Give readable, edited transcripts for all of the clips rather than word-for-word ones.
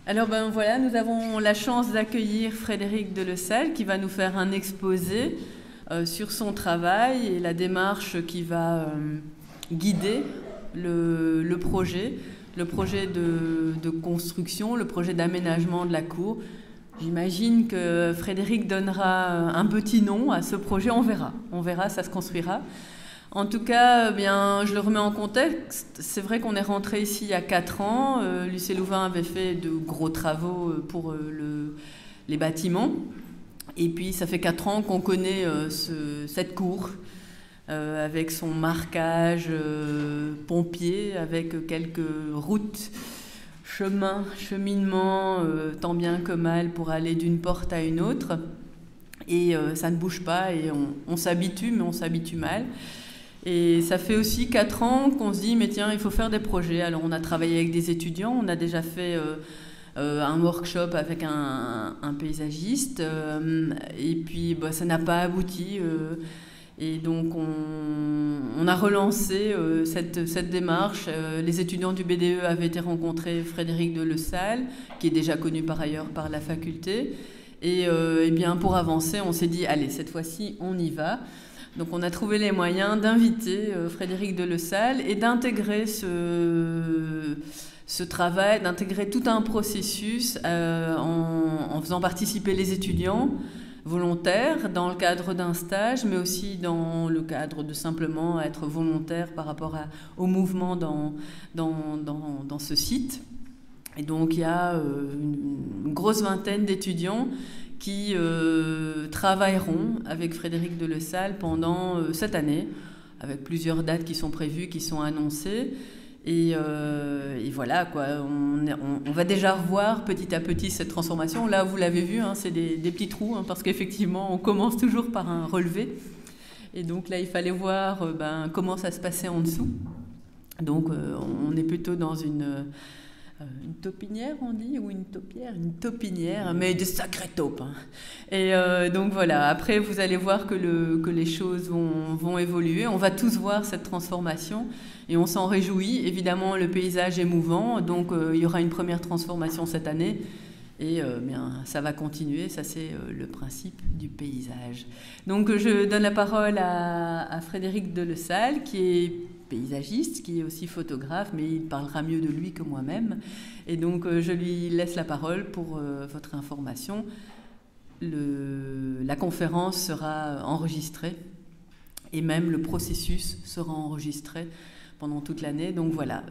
Alors ben voilà, nous avons la chance d'accueillir Frédéric Delessal qui va nous faire un exposé sur son travail et la démarche qui va guider le projet de construction, le projet d'aménagement de la cour. J'imagine que Frédéric donnera un petit nom à ce projet, on verra, ça se construira. En tout cas, bien, je le remets en contexte. C'est vrai qu'on est rentré ici il y a 4 ans. Lucé Louvain avait fait de gros travaux pour les bâtiments. Et puis, ça fait 4 ans qu'on connaît cette cour avec son marquage pompier, avec quelques routes, chemins, cheminements, tant bien que mal pour aller d'une porte à une autre. Et ça ne bouge pas et on s'habitue, mais on s'habitue mal. Et ça fait aussi 4 ans qu'on se dit, mais tiens, il faut faire des projets. Alors on a travaillé avec des étudiants, on a déjà fait un workshop avec un paysagiste, et puis bah, ça n'a pas abouti. Et donc on a relancé cette démarche. Les étudiants du BDE avaient été rencontrer Frédéric Delessal, qui est déjà connu par ailleurs par la faculté. Et bien pour avancer, on s'est dit, allez, cette fois-ci, on y va. Donc on a trouvé les moyens d'inviter Frédéric Delessal et d'intégrer ce travail, d'intégrer tout un processus en faisant participer les étudiants volontaires dans le cadre d'un stage, mais aussi dans le cadre de simplement être volontaire par rapport au mouvement dans ce site. Et donc il y a une grosse vingtaine d'étudiants qui travailleront avec Frédéric Delessal pendant cette année, avec plusieurs dates qui sont prévues, qui sont annoncées. Et voilà, quoi. On va déjà revoir petit à petit cette transformation. Là, vous l'avez vu, hein, c'est des petits trous, hein, parce qu'effectivement, on commence toujours par un relevé. Et donc là, il fallait voir comment ça se passait en dessous. Donc, on est plutôt dans une taupinière, on dit, ou une taupière, une taupinière, mais de sacrées taupes. Hein. Et donc voilà, après vous allez voir que les choses vont évoluer. On va tous voir cette transformation et on s'en réjouit. Évidemment, le paysage est mouvant, donc il y aura une première transformation cette année. Et bien, ça va continuer, ça c'est le principe du paysage. Donc je donne la parole à Frédéric Delessal, qui est paysagiste, qui est aussi photographe, mais il parlera mieux de lui que moi-même. Et donc je lui laisse la parole pour votre information. La conférence sera enregistrée et même le processus sera enregistré pendant toute l'année. Donc voilà,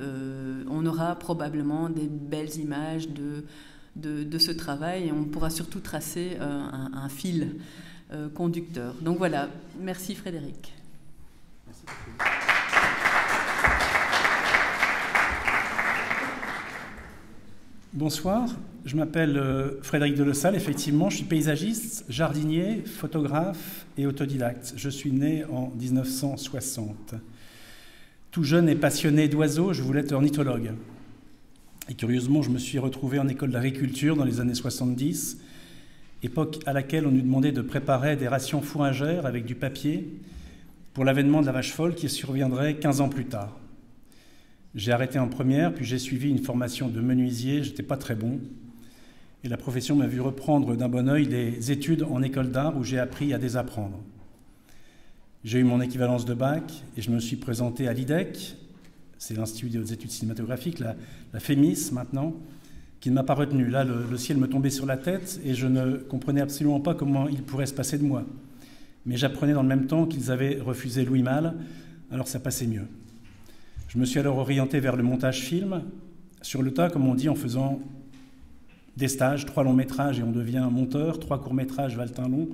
on aura probablement des belles images de ce travail et on pourra surtout tracer un fil conducteur. Donc voilà, merci Frédéric. Merci beaucoup. Bonsoir, je m'appelle Frédéric Delessal, effectivement, je suis paysagiste, jardinier, photographe et autodidacte. Je suis né en 1960. Tout jeune et passionné d'oiseaux, je voulais être ornithologue. Et curieusement, je me suis retrouvé en école d'agriculture dans les années 70, époque à laquelle on nous demandait de préparer des rations fourragères avec du papier pour l'avènement de la vache folle qui surviendrait 15 ans plus tard. J'ai arrêté en première, puis j'ai suivi une formation de menuisier, j'étais pas très bon. Et la profession m'a vu reprendre d'un bon œil des études en école d'art où j'ai appris à désapprendre. J'ai eu mon équivalence de bac et je me suis présenté à l'IDEC, c'est l'Institut des hautes études cinématographiques, la FEMIS maintenant, qui ne m'a pas retenu. Là, le ciel me tombait sur la tête et je ne comprenais absolument pas comment il pourrait se passer de moi. Mais j'apprenais dans le même temps qu'ils avaient refusé Louis Malle, alors ça passait mieux. Je me suis alors orienté vers le montage film, sur le tas, comme on dit, en faisant des stages, 3 longs métrages et on devient monteur, 3 courts métrages valent un long.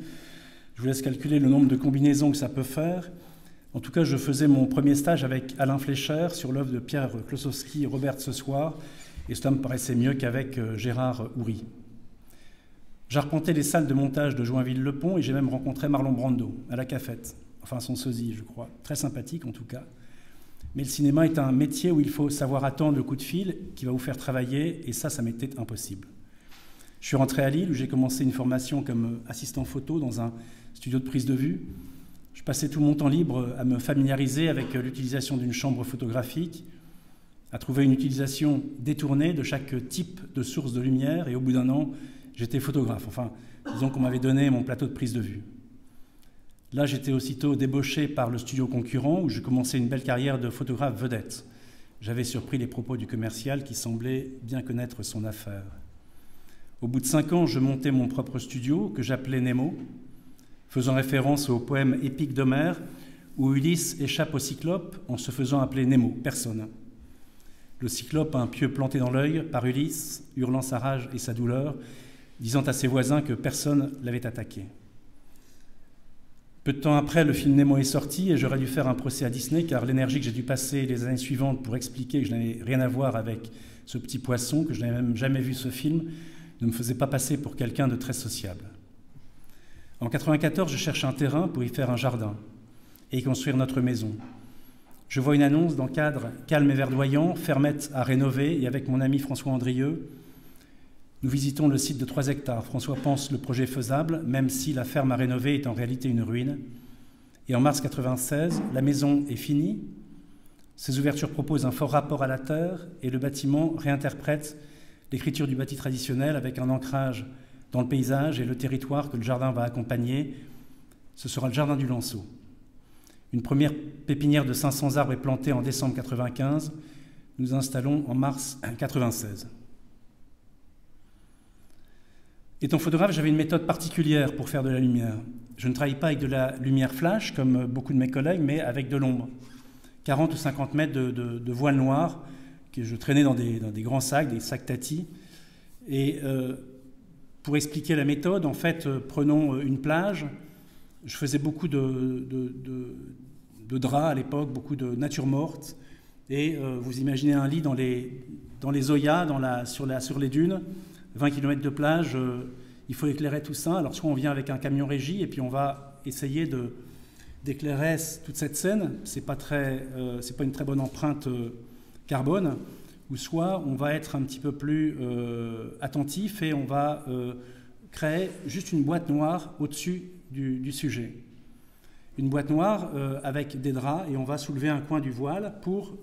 Je vous laisse calculer le nombre de combinaisons que ça peut faire. En tout cas, je faisais mon premier stage avec Alain Fleischer sur l'œuvre de Pierre Klossowski et Robert Ce Soir, et cela me paraissait mieux qu'avec Gérard Houry. J'arpentais les salles de montage de Joinville-le-Pont et j'ai même rencontré Marlon Brando à la Cafette, enfin son sosie, je crois, très sympathique en tout cas. Mais le cinéma est un métier où il faut savoir attendre le coup de fil qui va vous faire travailler, et ça m'était impossible. Je suis rentré à Lille où j'ai commencé une formation comme assistant photo dans un studio de prise de vue. Je passais tout mon temps libre à me familiariser avec l'utilisation d'une chambre photographique. à trouver une utilisation détournée de chaque type de source de lumière, et au bout d'un an, j'étais photographe. Enfin, disons qu'on m'avait donné mon plateau de prise de vue. Là, j'étais aussitôt débauché par le studio concurrent, où je commençais une belle carrière de photographe vedette. J'avais surpris les propos du commercial qui semblait bien connaître son affaire. Au bout de 5 ans, je montais mon propre studio, que j'appelais Nemo, faisant référence au poème épique d'Homère, où Ulysse échappe au cyclope en se faisant appeler Nemo, personne. Le cyclope a un pieu planté dans l'œil par Ulysse, hurlant sa rage et sa douleur, disant à ses voisins que personne l'avait attaqué. Peu de temps après, le film Nemo est sorti et j'aurais dû faire un procès à Disney car l'énergie que j'ai dû passer les années suivantes pour expliquer que je n'avais rien à voir avec ce petit poisson, que je n'avais même jamais vu ce film, ne me faisait pas passer pour quelqu'un de très sociable. En 1994, je cherche un terrain pour y faire un jardin et y construire notre maison. Je vois une annonce dans le cadre calme et verdoyant, fermette à rénover, et avec mon ami François Andrieux, nous visitons le site de 3 hectares. François pense le projet faisable, même si la ferme à rénover est en réalité une ruine. Et en mars 1996, la maison est finie. Ses ouvertures proposent un fort rapport à la terre et le bâtiment réinterprète l'écriture du bâti traditionnel avec un ancrage dans le paysage et le territoire que le jardin va accompagner. Ce sera le jardin du Lanceau. Une première pépinière de 500 arbres est plantée en décembre 1995. Nous installons en mars 1996. Étant photographe, j'avais une méthode particulière pour faire de la lumière. Je ne travaille pas avec de la lumière flash, comme beaucoup de mes collègues, mais avec de l'ombre. 40 ou 50 mètres de voile noir que je traînais dans des grands sacs, des sacs Tati. Et pour expliquer la méthode, en fait, prenons une plage. Je faisais beaucoup de draps à l'époque, beaucoup de nature morte. Et vous imaginez un lit dans les Oyas, sur les dunes. 20 km de plage, il faut éclairer tout ça. Alors soit on vient avec un camion régie et puis on va essayer d'éclairer toute cette scène. C'est pas une très bonne empreinte carbone. Ou soit on va être un petit peu plus attentif et on va créer juste une boîte noire au-dessus du sujet. Une boîte noire avec des draps et on va soulever un coin du voile pour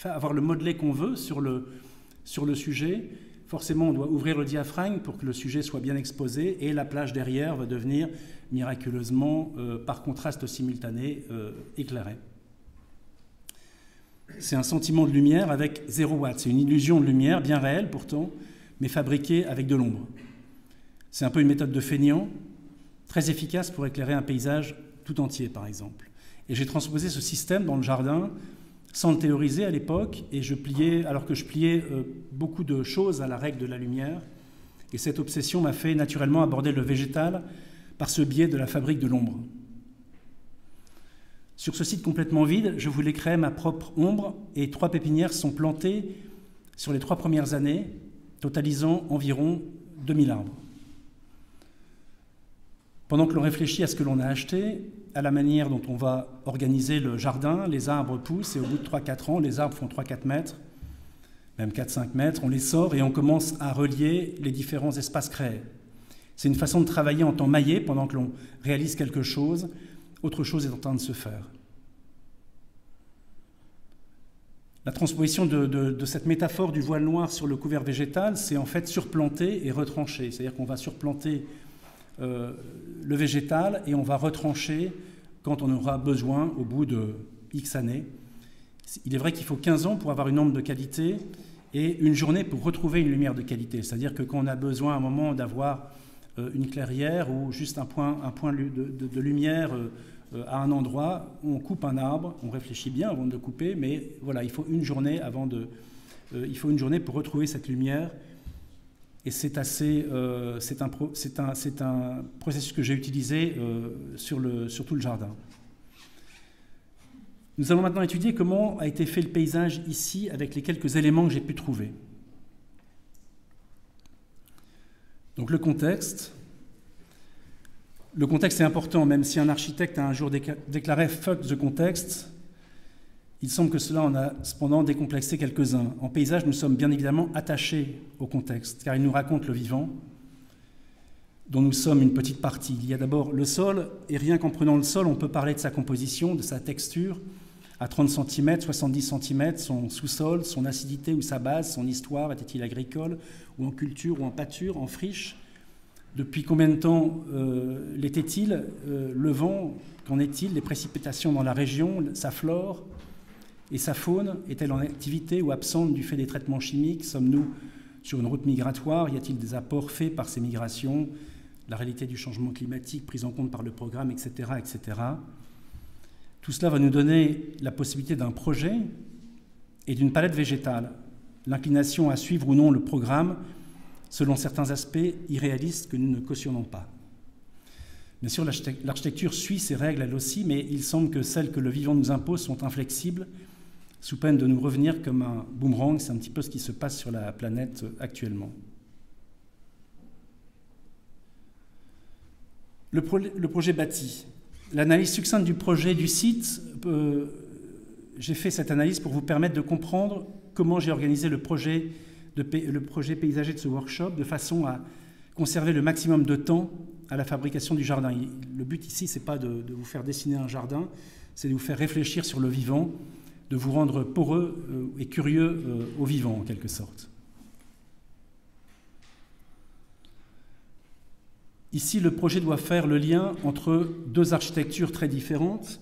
avoir le modelé qu'on veut sur le sujet. Forcément, on doit ouvrir le diaphragme pour que le sujet soit bien exposé et la plage derrière va devenir miraculeusement, par contraste simultané, éclairée. C'est un sentiment de lumière avec 0 watts. C'est une illusion de lumière, bien réelle pourtant, mais fabriquée avec de l'ombre. C'est un peu une méthode de feignant, très efficace pour éclairer un paysage tout entier, par exemple. Et j'ai transposé ce système dans le jardin sans le théoriser à l'époque, et alors que je pliais beaucoup de choses à la règle de la lumière. Et cette obsession m'a fait naturellement aborder le végétal par ce biais de la fabrique de l'ombre. Sur ce site complètement vide, je voulais créer ma propre ombre, et 3 pépinières sont plantées sur les 3 premières années, totalisant environ 2000 arbres. Pendant que l'on réfléchit à ce que l'on a acheté, à la manière dont on va organiser le jardin, les arbres poussent et au bout de 3-4 ans, les arbres font 3-4 mètres, même 4-5 mètres, on les sort et on commence à relier les différents espaces créés. C'est une façon de travailler en temps maillé pendant que l'on réalise quelque chose, autre chose est en train de se faire. La transposition de cette métaphore du voile noir sur le couvert végétal, c'est en fait surplanter et retrancher, c'est-à-dire qu'on va surplanter le végétal et on va retrancher quand on aura besoin au bout de X années. Il est vrai qu'il faut 15 ans pour avoir une ombre de qualité et une journée pour retrouver une lumière de qualité. C'est-à-dire que quand on a besoin à un moment d'avoir une clairière ou juste un point de lumière à un endroit, on coupe un arbre, on réfléchit bien avant de le couper, mais voilà, il faut une journée pour retrouver cette lumière. Et c'est un processus que j'ai utilisé sur tout le jardin. Nous allons maintenant étudier comment a été fait le paysage ici avec les quelques éléments que j'ai pu trouver. Donc le contexte. Le contexte est important, même si un architecte a un jour déclaré « fuck the context », il semble que cela en a cependant décomplexé quelques-uns. En paysage, nous sommes bien évidemment attachés au contexte, car il nous raconte le vivant, dont nous sommes une petite partie. Il y a d'abord le sol, et rien qu'en prenant le sol, on peut parler de sa composition, de sa texture, à 30 cm, 70 cm, son sous-sol, son acidité ou sa base, son histoire, était-il agricole, ou en culture, ou en pâture, en friche? Depuis combien de temps l'était-il? Le vent, qu'en est-il? Les précipitations dans la région, sa flore et sa faune, est-elle en activité ou absente du fait des traitements chimiques? Sommes-nous sur une route migratoire? Y a-t-il des apports faits par ces migrations? La réalité du changement climatique prise en compte par le programme, etc., etc. Tout cela va nous donner la possibilité d'un projet et d'une palette végétale, l'inclination à suivre ou non le programme selon certains aspects irréalistes que nous ne cautionnons pas. Bien sûr, l'architecture suit ses règles elle aussi, mais il semble que celles que le vivant nous impose sont inflexibles, sous peine de nous revenir comme un boomerang. C'est un petit peu ce qui se passe sur la planète actuellement. Le projet bâti. L'analyse succincte du projet du site, j'ai fait cette analyse pour vous permettre de comprendre comment j'ai organisé le projet paysager de ce workshop de façon à conserver le maximum de temps à la fabrication du jardin. Le but ici, ce n'est pas de vous faire dessiner un jardin, c'est de vous faire réfléchir sur le vivant, de vous rendre poreux et curieux au vivant, en quelque sorte. Ici, le projet doit faire le lien entre deux architectures très différentes.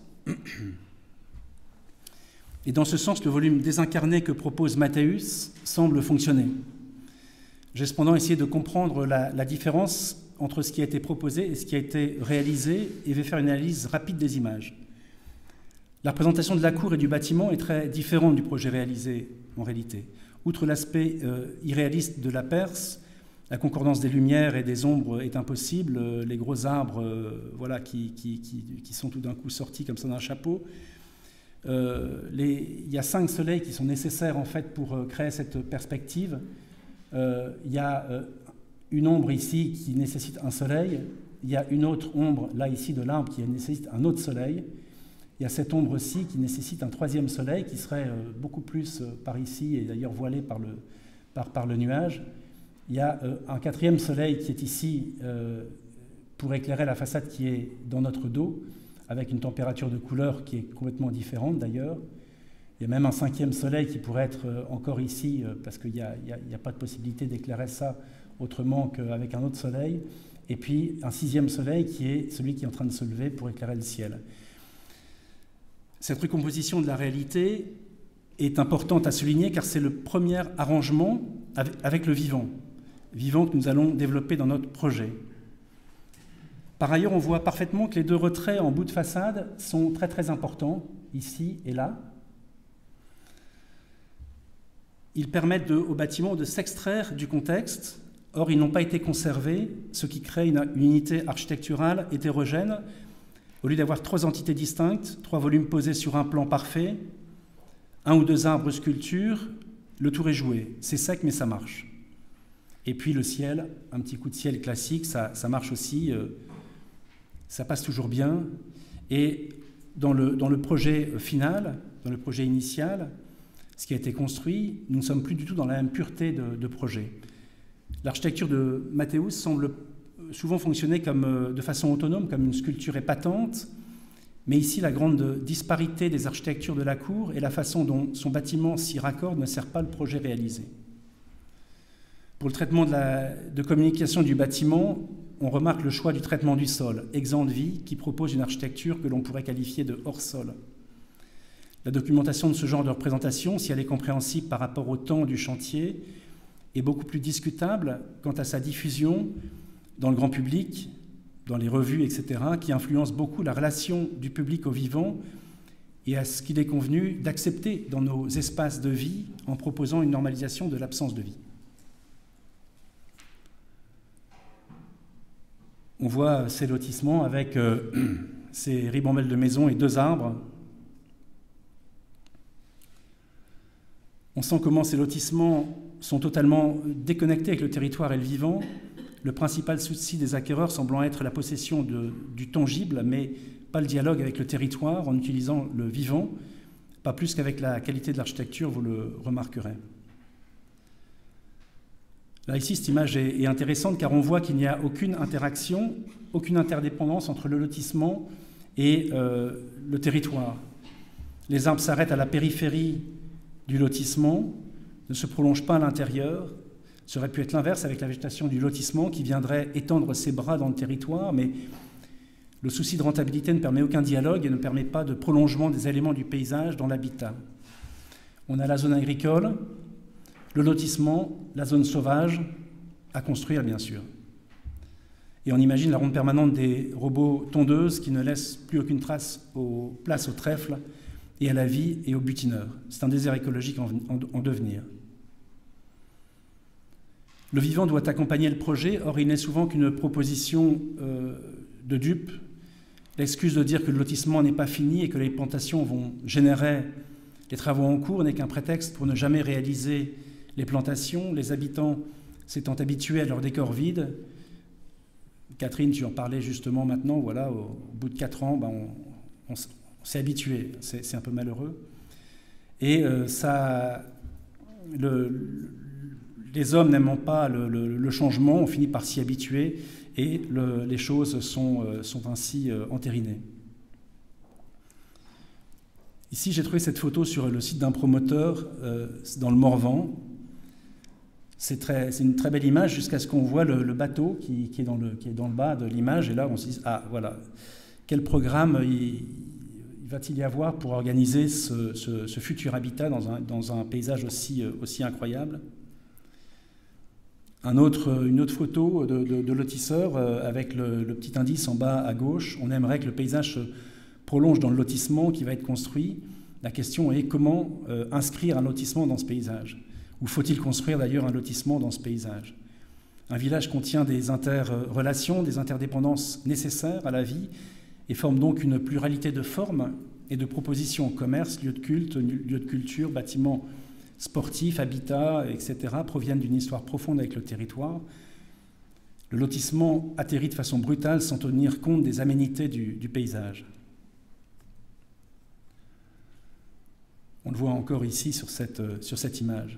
Et dans ce sens, le volume désincarné que propose Matthäus semble fonctionner. J'ai cependant essayé de comprendre la différence entre ce qui a été proposé et ce qui a été réalisé et vais faire une analyse rapide des images. La représentation de la cour et du bâtiment est très différente du projet réalisé en réalité. Outre l'aspect irréaliste de la Perse, la concordance des lumières et des ombres est impossible. Les gros arbres voilà, qui sont tout d'un coup sortis comme ça d'un chapeau. Il y a 5 soleils qui sont nécessaires en fait pour créer cette perspective. Il y a une ombre ici qui nécessite un soleil. Il y a une autre ombre là ici de l'arbre qui nécessite un autre soleil. Il y a cette ombre-ci qui nécessite un 3e soleil qui serait beaucoup plus par ici et d'ailleurs voilé par le nuage. Il y a un 4e soleil qui est ici pour éclairer la façade qui est dans notre dos, avec une température de couleur qui est complètement différente d'ailleurs. Il y a même un 5e soleil qui pourrait être encore ici, parce qu'il n'y a pas de possibilité d'éclairer ça autrement qu'avec un autre soleil. Et puis un 6e soleil qui est celui qui est en train de se lever pour éclairer le ciel. Cette recomposition de la réalité est importante à souligner car c'est le premier arrangement avec le vivant que nous allons développer dans notre projet. Par ailleurs, on voit parfaitement que les 2 retraits en bout de façade sont très très importants, ici et là. Ils permettent au bâtiment de s'extraire du contexte, or ils n'ont pas été conservés, ce qui crée une unité architecturale hétérogène. Au lieu d'avoir 3 entités distinctes, 3 volumes posés sur un plan parfait, 1 ou 2 arbres sculptures, le tour est joué. C'est sec mais ça marche. Et puis le ciel, un petit coup de ciel classique, ça marche aussi, ça passe toujours bien. Et dans le projet final, dans le projet initial, ce qui a été construit, nous ne sommes plus du tout dans la même pureté de projet. L'architecture de Matthäus semble souvent fonctionner de façon autonome, comme une sculpture épatante, mais ici la grande disparité des architectures de la cour et la façon dont son bâtiment s'y raccorde ne sert pas le projet réalisé. Pour le traitement de communication du bâtiment, on remarque le choix du traitement du sol, exempt de vie, qui propose une architecture que l'on pourrait qualifier de hors-sol. La documentation de ce genre de représentation, si elle est compréhensible par rapport au temps du chantier, est beaucoup plus discutable quant à sa diffusion dans le grand public, dans les revues, etc., qui influence beaucoup la relation du public au vivant et à ce qu'il est convenu d'accepter dans nos espaces de vie en proposant une normalisation de l'absence de vie. On voit ces lotissements avec ces ribambelles de maisons et 2 arbres. On sent comment ces lotissements sont totalement déconnectés avec le territoire et le vivant, le principal souci des acquéreurs semblant être la possession du tangible, mais pas le dialogue avec le territoire en utilisant le vivant, pas plus qu'avec la qualité de l'architecture, vous le remarquerez. Là, ici, cette image est intéressante car on voit qu'il n'y a aucune interaction, aucune interdépendance entre le lotissement et le territoire. Les arbres s'arrêtent à la périphérie du lotissement, ne se prolongent pas à l'intérieur. Ça aurait pu être l'inverse avec la végétation du lotissement qui viendrait étendre ses bras dans le territoire, mais le souci de rentabilité ne permet aucun dialogue et ne permet pas de prolongement des éléments du paysage dans l'habitat. On a la zone agricole, le lotissement, la zone sauvage, à construire bien sûr. Et on imagine la ronde permanente des robots tondeuses qui ne laissent plus aucune place au trèfle et à la vie et aux butineurs. C'est un désert écologique en devenir. Le vivant doit accompagner le projet, or il n'est souvent qu'une proposition de dupe, l'excuse de dire que le lotissement n'est pas fini et que les plantations vont générer les travaux en cours n'est qu'un prétexte pour ne jamais réaliser les plantations, les habitants s'étant habitués à leur décor vide. Catherine, tu en parlais justement maintenant, voilà, au bout de 4 ans, on s'est habitué, c'est un peu malheureux. Et les hommes n'aimant pas le changement, on finit par s'y habituer et les choses sont ainsi entérinées. Ici, j'ai trouvé cette photo sur le site d'un promoteur dans le Morvan. C'est une très belle image jusqu'à ce qu'on voit le bateau qui est dans le bas de l'image. Et là, on se dit, ah voilà, quel programme va-t-il y avoir pour organiser ce futur habitat dans un paysage aussi incroyable. Une autre photo de lotisseur avec le petit indice en bas à gauche. On aimerait que le paysage se prolonge dans le lotissement qui va être construit. La question est comment inscrire un lotissement dans ce paysage ? Ou faut-il construire d'ailleurs un lotissement dans ce paysage ? Un village contient des interrelations, des interdépendances nécessaires à la vie et forme donc une pluralité de formes et de propositions. Commerce, lieux de culte, lieux de culture, bâtiments sportifs, habitats, etc. proviennent d'une histoire profonde avec le territoire. Le lotissement atterrit de façon brutale sans tenir compte des aménités du paysage. On le voit encore ici sur cette image.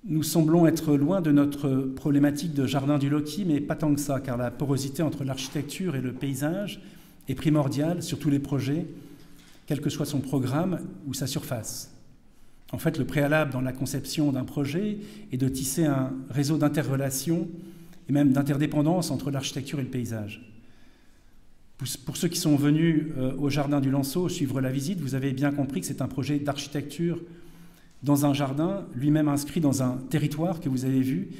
Nous semblons être loin de notre problématique de jardin du Loki, mais pas tant que ça, car la porosité entre l'architecture et le paysage est primordiale sur tous les projets, quel que soit son programme ou sa surface. En fait, le préalable dans la conception d'un projet est de tisser un réseau d'interrelations et même d'interdépendance entre l'architecture et le paysage. Pour ceux qui sont venus au Jardin du Lanceau suivre la visite, vous avez bien compris que c'est un projet d'architecture dans un jardin, lui-même inscrit dans un territoire que vous avez vu.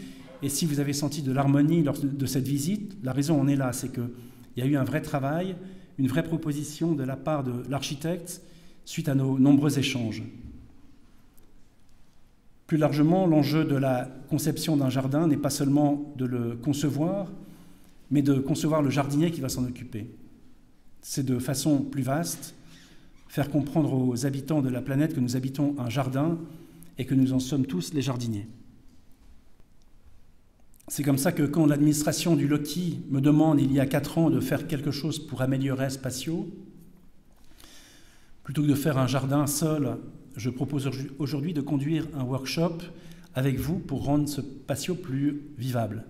Et si vous avez senti de l'harmonie lors de cette visite, la raison en est là, c'est qu'il y a eu un vrai travail, une vraie proposition de la part de l'architecte suite à nos nombreux échanges. Plus largement, l'enjeu de la conception d'un jardin n'est pas seulement de le concevoir, mais de concevoir le jardinier qui va s'en occuper. C'est de façon plus vaste, faire comprendre aux habitants de la planète que nous habitons un jardin et que nous en sommes tous les jardiniers. C'est comme ça que quand l'administration du Loki me demande il y a 4 ans de faire quelque chose pour améliorer Spatio, plutôt que de faire un jardin seul, je propose aujourd'hui de conduire un workshop avec vous pour rendre ce Spatio plus vivable.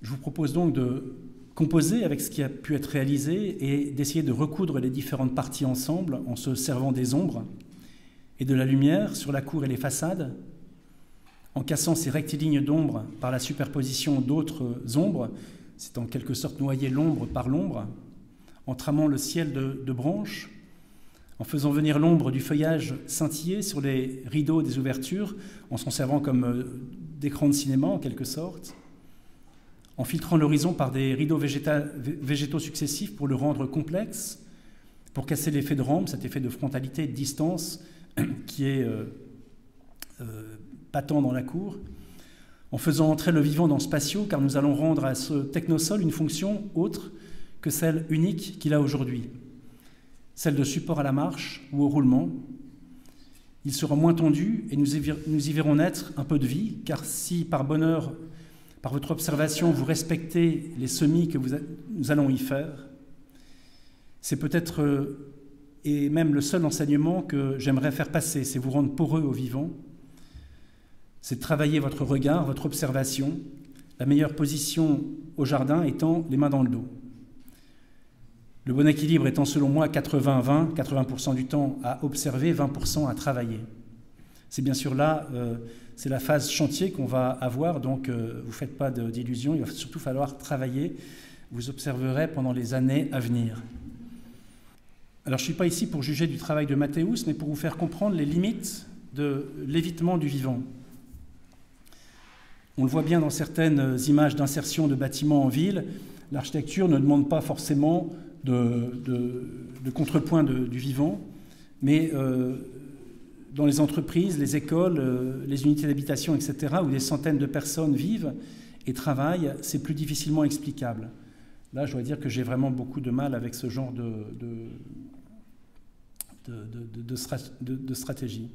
Je vous propose donc de composer avec ce qui a pu être réalisé et d'essayer de recoudre les différentes parties ensemble en se servant des ombres et de la lumière sur la cour et les façades, en cassant ces rectilignes d'ombre par la superposition d'autres ombres, c'est en quelque sorte noyer l'ombre par l'ombre, en tramant le ciel de branches, en faisant venir l'ombre du feuillage scintiller sur les rideaux des ouvertures, en s'en servant comme d'écran de cinéma en quelque sorte, en filtrant l'horizon par des rideaux végétaux successifs pour le rendre complexe, pour casser l'effet de rampe, cet effet de frontalité et de distance qui est patent dans la cour, en faisant entrer le vivant dans Spatio, car nous allons rendre à ce technosol une fonction autre que celle unique qu'il a aujourd'hui, celle de support à la marche ou au roulement. Il sera moins tendu et nous y verrons naître un peu de vie, car si par bonheur, par votre observation, vous respectez les semis que nous allons y faire, c'est peut-être et même le seul enseignement que j'aimerais faire passer, c'est vous rendre poreux au vivant, c'est de travailler votre regard, votre observation, la meilleure position au jardin étant les mains dans le dos. Le bon équilibre étant selon moi 80-20, 80% du temps à observer, 20% à travailler. C'est bien sûr là, c'est la phase chantier qu'on va avoir, donc vous ne faites pas d'illusions, il va surtout falloir travailler. Vous observerez pendant les années à venir. Alors je ne suis pas ici pour juger du travail de Mathéus, mais pour vous faire comprendre les limites de l'évitement du vivant. On le voit bien dans certaines images d'insertion de bâtiments en ville, l'architecture ne demande pas forcément de contrepoint du vivant, mais dans les entreprises, les écoles, les unités d'habitation, etc., où des centaines de personnes vivent et travaillent, c'est plus difficilement explicable. Là, je dois dire que j'ai vraiment beaucoup de mal avec ce genre de stratégie.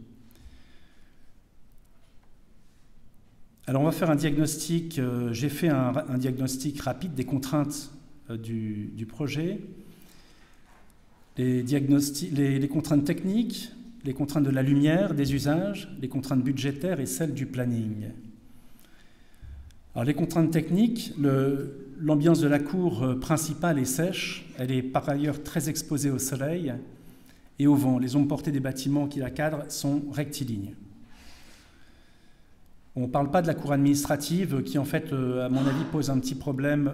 Alors, on va faire un diagnostic. J'ai fait un diagnostic rapide des contraintes du projet, les contraintes techniques, les contraintes de la lumière, des usages, les contraintes budgétaires et celles du planning. Alors, les contraintes techniques, l'ambiance de la cour principale est sèche, elle est par ailleurs très exposée au soleil et au vent. Les ombres portées des bâtiments qui la cadrent sont rectilignes. On ne parle pas de la cour administrative qui, en fait, à mon avis, pose un petit problème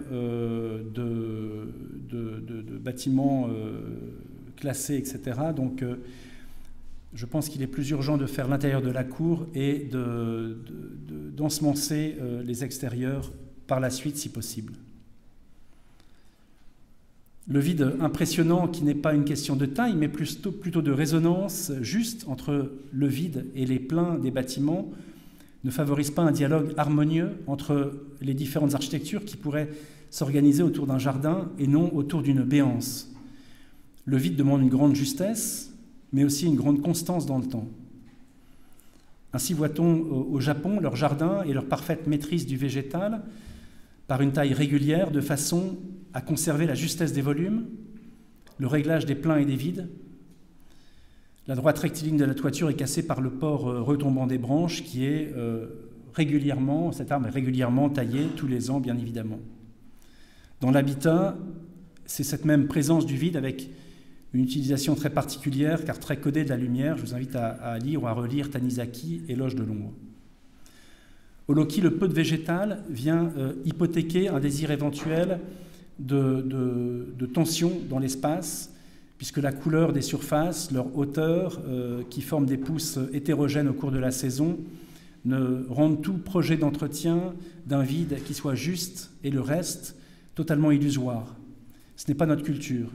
de bâtiments classés, etc. Donc, je pense qu'il est plus urgent de faire l'intérieur de la cour et d'ensemencer les extérieurs par la suite, si possible. Le vide impressionnant, qui n'est pas une question de taille, mais plutôt de résonance juste entre le vide et les pleins des bâtiments, ne favorise pas un dialogue harmonieux entre les différentes architectures qui pourraient s'organiser autour d'un jardin et non autour d'une béance. Le vide demande une grande justesse, mais aussi une grande constance dans le temps. Ainsi voit-on au Japon leur jardin et leur parfaite maîtrise du végétal par une taille régulière de façon à conserver la justesse des volumes, le réglage des pleins et des vides. La droite rectiligne de la toiture est cassée par le port retombant des branches qui est régulièrement, cet arbre est régulièrement taillé tous les ans, bien évidemment. Dans l'habitat, c'est cette même présence du vide avec une utilisation très particulière, car très codée de la lumière. Je vous invite à lire ou à relire Tanizaki, Éloge de l'ombre. Au Loki, le peu de végétal vient hypothéquer un désir éventuel de tension dans l'espace, puisque la couleur des surfaces, leur hauteur, qui forment des pousses hétérogènes au cours de la saison, ne rendent tout projet d'entretien d'un vide qui soit juste et le reste totalement illusoire. Ce n'est pas notre culture.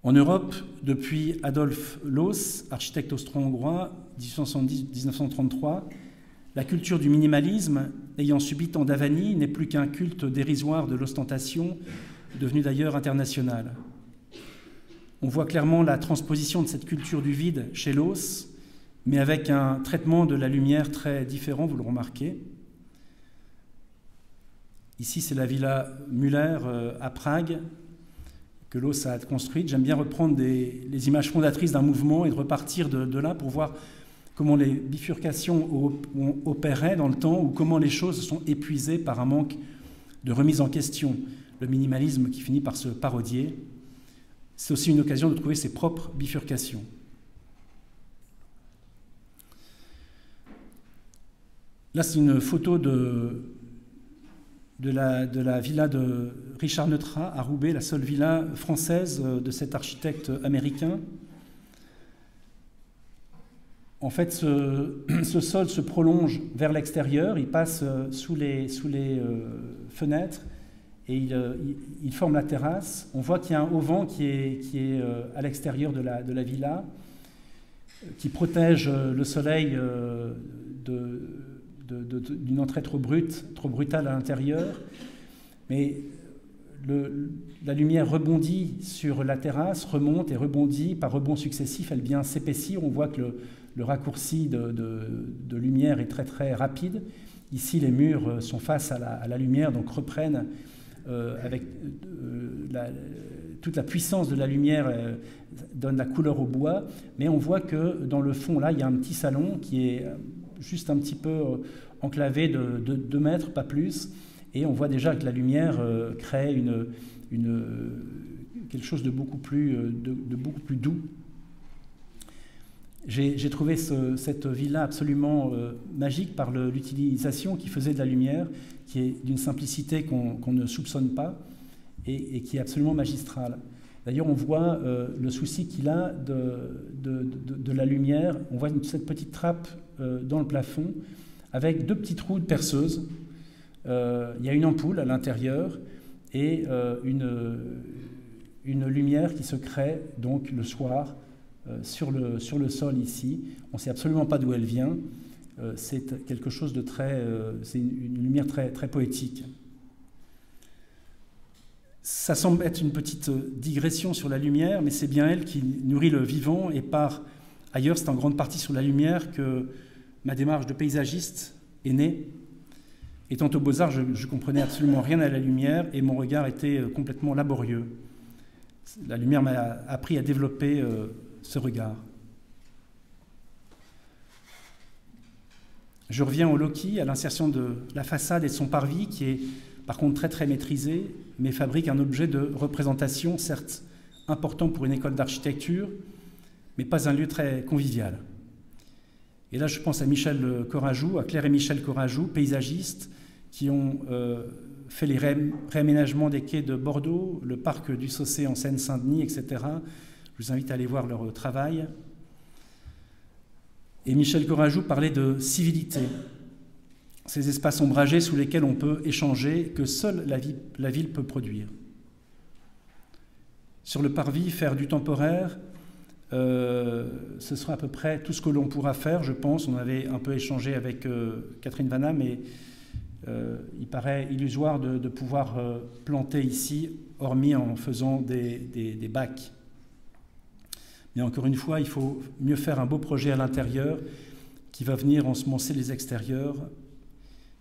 En Europe, depuis Adolf Loos, architecte austro-hongrois, 1870-1933, la culture du minimalisme, ayant subi tant d'avanies, n'est plus qu'un culte dérisoire de l'ostentation, devenu d'ailleurs international. On voit clairement la transposition de cette culture du vide chez Loos, mais avec un traitement de la lumière très différent, vous le remarquez. Ici, c'est la villa Müller à Prague, que Loos a construite. J'aime bien reprendre les images fondatrices d'un mouvement et de repartir de là pour voir comment les bifurcations opéraient dans le temps ou comment les choses sont épuisées par un manque de remise en question. Le minimalisme qui finit par se parodier, c'est aussi une occasion de trouver ses propres bifurcations. Là, c'est une photo de la villa de Richard Neutra à Roubaix, la seule villa française de cet architecte américain. En fait, ce sol se prolonge vers l'extérieur, il passe sous les fenêtres et il forme la terrasse. On voit qu'il y a un auvent qui est à l'extérieur de la villa, qui protège le soleil d'une entrée trop brutale à l'intérieur. Mais la lumière rebondit sur la terrasse, remonte et rebondit par rebonds successifs, elle vient s'épaissir. On voit que le raccourci de lumière est très très rapide. Ici, les murs sont face à la lumière, donc reprennent avec toute la puissance de la lumière, donne la couleur au bois. Mais on voit que dans le fond, là, il y a un petit salon qui est juste un petit peu enclavé de 2 mètres, pas plus. Et on voit déjà que la lumière crée quelque chose de beaucoup plus doux. J'ai trouvé cette villa absolument magique par l'utilisation qui faisait de la lumière, qui est d'une simplicité qu'on ne soupçonne pas et qui est absolument magistrale. D'ailleurs, on voit le souci qu'il a de la lumière. On voit cette petite trappe dans le plafond avec 2 petits trous de perceuse. Il y a une ampoule à l'intérieur et une lumière qui se crée donc le soir sur le sol ici. On ne sait absolument pas d'où elle vient. C'est quelque chose de très... c'est une lumière très, très poétique. Ça semble être une petite digression sur la lumière, mais c'est bien elle qui nourrit le vivant. Et par ailleurs, c'est en grande partie sur la lumière que ma démarche de paysagiste est née. Étant au Beaux-Arts, je ne comprenais absolument rien à la lumière et mon regard était complètement laborieux. La lumière m'a appris à développer ce regard. Je reviens au Loki, à l'insertion de la façade et de son parvis, qui est par contre très très maîtrisé, mais fabrique un objet de représentation, certes important pour une école d'architecture, mais pas un lieu très convivial. Et là, je pense à Michel Corajou, à Claire et Michel Corajou, paysagistes, qui ont fait les réaménagements des quais de Bordeaux, le parc du Saussé en Seine-Saint-Denis, etc. Je vous invite à aller voir leur travail. Et Michel Corajou parlait de civilité, ces espaces ombragés sous lesquels on peut échanger, que seule la ville peut produire. Sur le parvis, faire du temporaire, ce sera à peu près tout ce que l'on pourra faire, je pense. On avait un peu échangé avec Catherine Vanham, mais il paraît illusoire de pouvoir planter ici, hormis en faisant des bacs. Mais encore une fois, il faut mieux faire un beau projet à l'intérieur qui va venir ensemencer les extérieurs.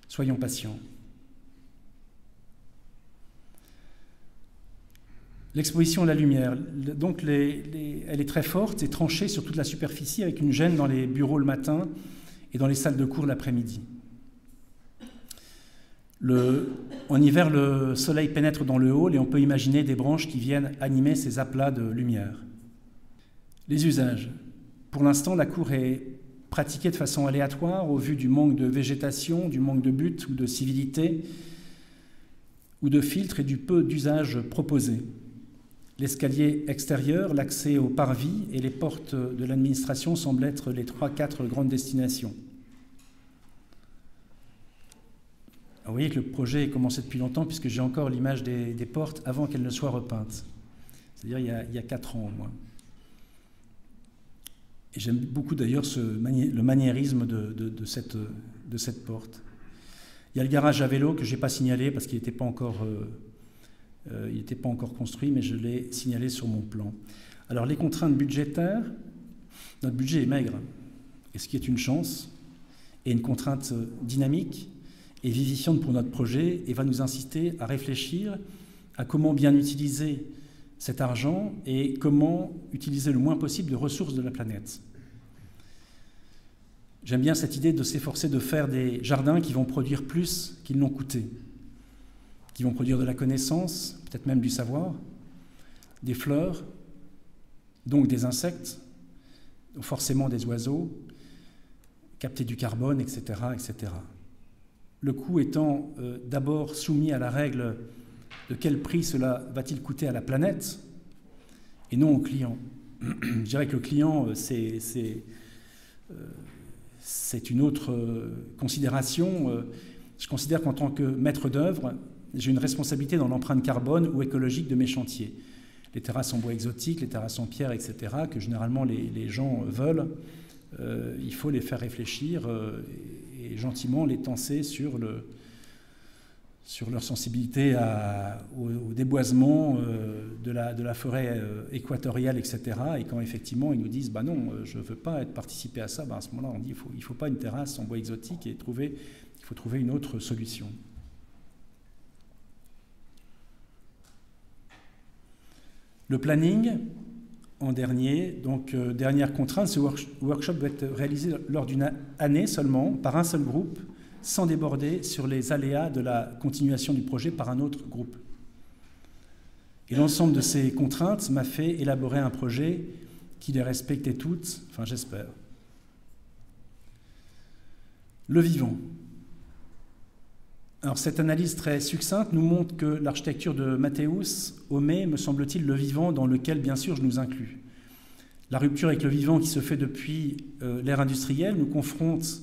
Soyons patients. L'exposition à la lumière, donc elle est très forte et tranchée sur toute la superficie avec une gêne dans les bureaux le matin et dans les salles de cours l'après-midi. En hiver, le soleil pénètre dans le hall et on peut imaginer des branches qui viennent animer ces aplats de lumière. Les usages. Pour l'instant, la cour est pratiquée de façon aléatoire au vu du manque de végétation, du manque de but ou de civilité ou de filtre et du peu d'usages proposés. L'escalier extérieur, l'accès au parvis et les portes de l'administration semblent être les 3-4 grandes destinations. Vous voyez que le projet est commencé depuis longtemps puisque j'ai encore l'image des portes avant qu'elles ne soient repeintes. C'est-à-dire il y a 4 ans au moins. Et j'aime beaucoup d'ailleurs le maniérisme de cette porte. Il y a le garage à vélo que je n'ai pas signalé parce qu'il n'était pas encore construit, mais je l'ai signalé sur mon plan. Alors les contraintes budgétaires, notre budget est maigre, et ce qui est une chance, et une contrainte dynamique et vivifiante pour notre projet, et va nous inciter à réfléchir à comment bien utiliser cet argent et comment utiliser le moins possible de ressources de la planète. J'aime bien cette idée de s'efforcer de faire des jardins qui vont produire plus qu'ils n'ont coûté, qui vont produire de la connaissance, peut-être même du savoir, des fleurs, donc des insectes, forcément des oiseaux, capter du carbone, etc., etc. Le coût étant d'abord soumis à la règle de quel prix cela va-t-il coûter à la planète et non au client. Je dirais que le client, c'est une autre considération. Je considère qu'en tant que maître d'œuvre, j'ai une responsabilité dans l'empreinte carbone ou écologique de mes chantiers. Les terrasses en bois exotique, les terrasses en pierre, etc., que généralement les gens veulent, il faut les faire réfléchir et gentiment les tenser sur leur sensibilité au déboisement de la forêt équatoriale, etc. Et quand effectivement ils nous disent « bah non, je ne veux pas participer à ça », à ce moment-là on dit « il faut pas une terrasse en bois exotique et il faut trouver une autre solution ». Le planning, en dernier, donc dernière contrainte, ce workshop doit être réalisé lors d'une année seulement, par un seul groupe, sans déborder sur les aléas de la continuation du projet par un autre groupe. Et l'ensemble de ces contraintes m'a fait élaborer un projet qui les respectait toutes, enfin j'espère. Le vivant. Alors cette analyse très succincte nous montre que l'architecture de Matthäus omet, me semble-t-il, le vivant dans lequel, bien sûr, je nous inclus. La rupture avec le vivant qui se fait depuis l'ère industrielle nous confronte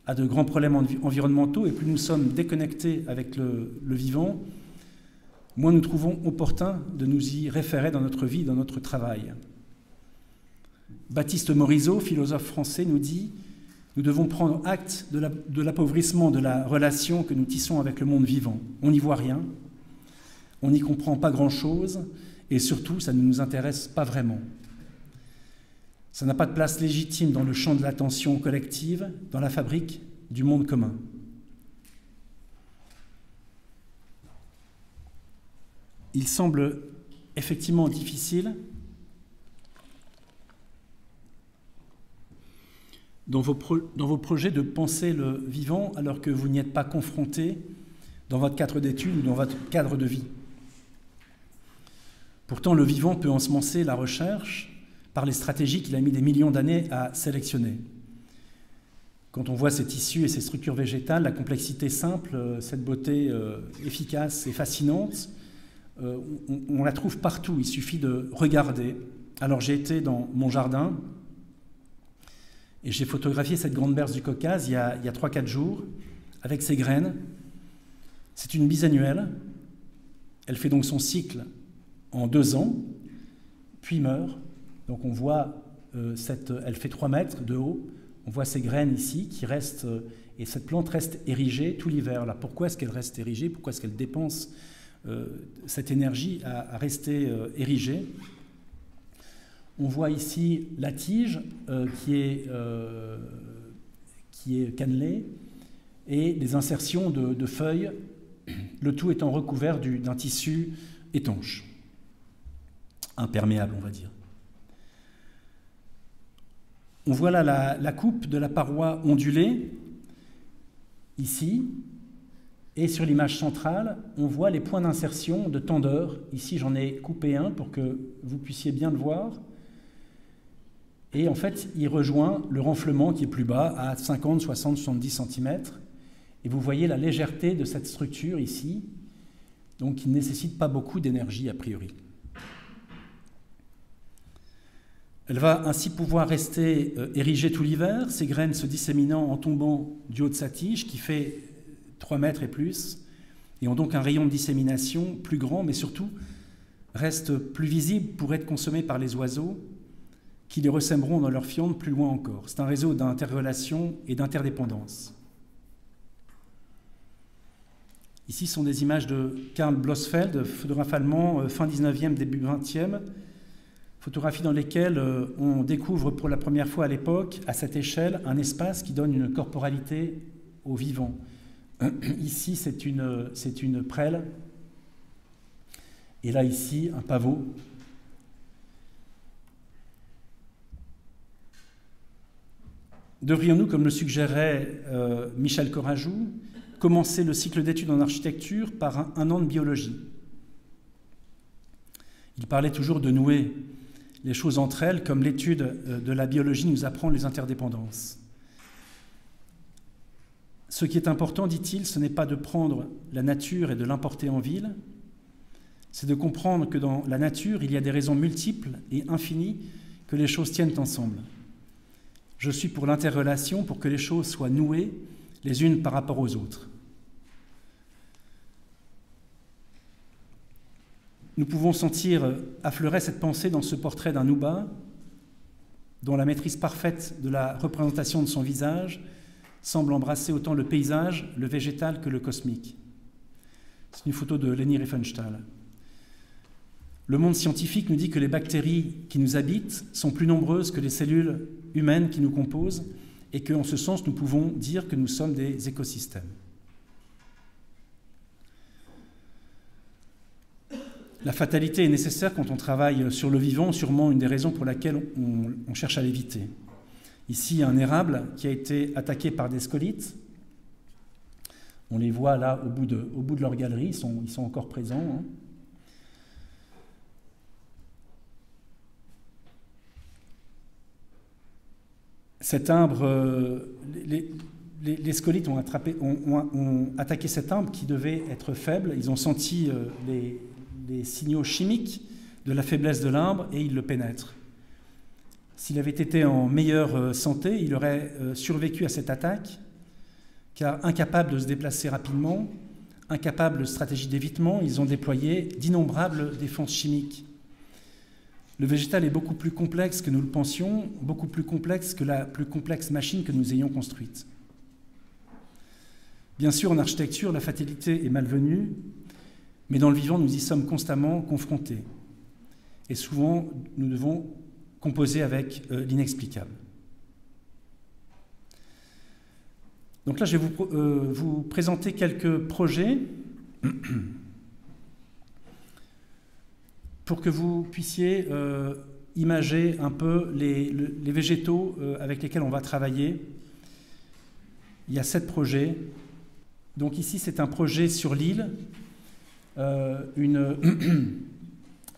à de grands problèmes environnementaux, et plus nous sommes déconnectés avec le vivant, moins nous trouvons opportun de nous y référer dans notre vie, dans notre travail. Baptiste Morisot, philosophe français, nous dit « Nous devons prendre acte de l'appauvrissement de la relation que nous tissons avec le monde vivant. On n'y voit rien, on n'y comprend pas grand-chose, et surtout, ça ne nous intéresse pas vraiment. Ça n'a pas de place légitime dans le champ de l'attention collective, dans la fabrique du monde commun. » Il semble effectivement difficile dans vos projets de penser le vivant alors que vous n'y êtes pas confrontés dans votre cadre d'études ou dans votre cadre de vie. Pourtant, le vivant peut ensemencer la recherche par les stratégies qu'il a mis des millions d'années à sélectionner. Quand on voit ces tissus et ces structures végétales, la complexité simple, cette beauté efficace et fascinante, on la trouve partout, il suffit de regarder. Alors j'ai été dans mon jardin et j'ai photographié cette grande berce du Caucase il y a 3-4 jours avec ses graines. C'est une bisannuelle, elle fait donc son cycle en 2 ans, puis meurt. Donc on voit, elle fait 3 mètres de haut, on voit ces graines ici qui restent, et cette plante reste érigée tout l'hiver. Là, pourquoi est-ce qu'elle reste érigée? Pourquoi est-ce qu'elle dépense cette énergie à rester érigée? On voit ici la tige qui est cannelée et des insertions de feuilles, le tout étant recouvert d'un tissu étanche, imperméable on va dire. On voit là la coupe de la paroi ondulée, ici, et sur l'image centrale, on voit les points d'insertion de tendeurs. Ici, j'en ai coupé un pour que vous puissiez bien le voir. Et en fait, il rejoint le renflement qui est plus bas, à 50, 60, 70 cm. Et vous voyez la légèreté de cette structure ici, donc qui ne nécessite pas beaucoup d'énergie a priori. Elle va ainsi pouvoir rester érigée tout l'hiver, ses graines se disséminant en tombant du haut de sa tige, qui fait 3 mètres et plus, et ont donc un rayon de dissémination plus grand, mais surtout restent plus visibles pour être consommés par les oiseaux, qui les ressèmeront dans leurs fientes plus loin encore. C'est un réseau d'interrelations et d'interdépendance. Ici sont des images de Karl Blossfeld, photographe allemand, fin 19e, début 20e, photographies dans lesquelles on découvre pour la première fois à l'époque, à cette échelle, un espace qui donne une corporalité au vivant. Ici, c'est une prêle, et là, ici, un pavot. Devrions-nous, comme le suggérait Michel Corajou, commencer le cycle d'études en architecture par un an de biologie? Il parlait toujours de nouer les choses entre elles, comme l'étude de la biologie nous apprend les interdépendances. Ce qui est important, dit-il, ce n'est pas de prendre la nature et de l'importer en ville, c'est de comprendre que dans la nature, il y a des raisons multiples et infinies que les choses tiennent ensemble. Je suis pour l'interrelation, pour que les choses soient nouées les unes par rapport aux autres. Nous pouvons sentir affleurer cette pensée dans ce portrait d'un Nouba, dont la maîtrise parfaite de la représentation de son visage semble embrasser autant le paysage, le végétal que le cosmique. C'est une photo de Leni Riefenstahl. Le monde scientifique nous dit que les bactéries qui nous habitent sont plus nombreuses que les cellules humaines qui nous composent et qu'en ce sens, nous pouvons dire que nous sommes des écosystèmes. La fatalité est nécessaire quand on travaille sur le vivant, sûrement une des raisons pour laquelle on cherche à l'éviter. Ici, un érable qui a été attaqué par des scolytes. On les voit là au bout de leur galerie, ils sont encore présents. Cet arbre, les scolytes ont attaqué cet arbre qui devait être faible. Ils ont senti les signaux chimiques de la faiblesse de l'arbre et ils le pénètrent. S'il avait été en meilleure santé, il aurait survécu à cette attaque, car incapable de se déplacer rapidement, incapable de stratégie d'évitement, ils ont déployé d'innombrables défenses chimiques. Le végétal est beaucoup plus complexe que nous le pensions, beaucoup plus complexe que la plus complexe machine que nous ayons construite. Bien sûr, en architecture, la fatalité est malvenue, mais dans le vivant, nous y sommes constamment confrontés. Et souvent, nous devons composer avec l'inexplicable. Donc là, je vais vous présenter quelques projets pour que vous puissiez imager un peu les végétaux avec lesquels on va travailler. Il y a 7 projets. Donc ici, c'est un projet sur l'île, un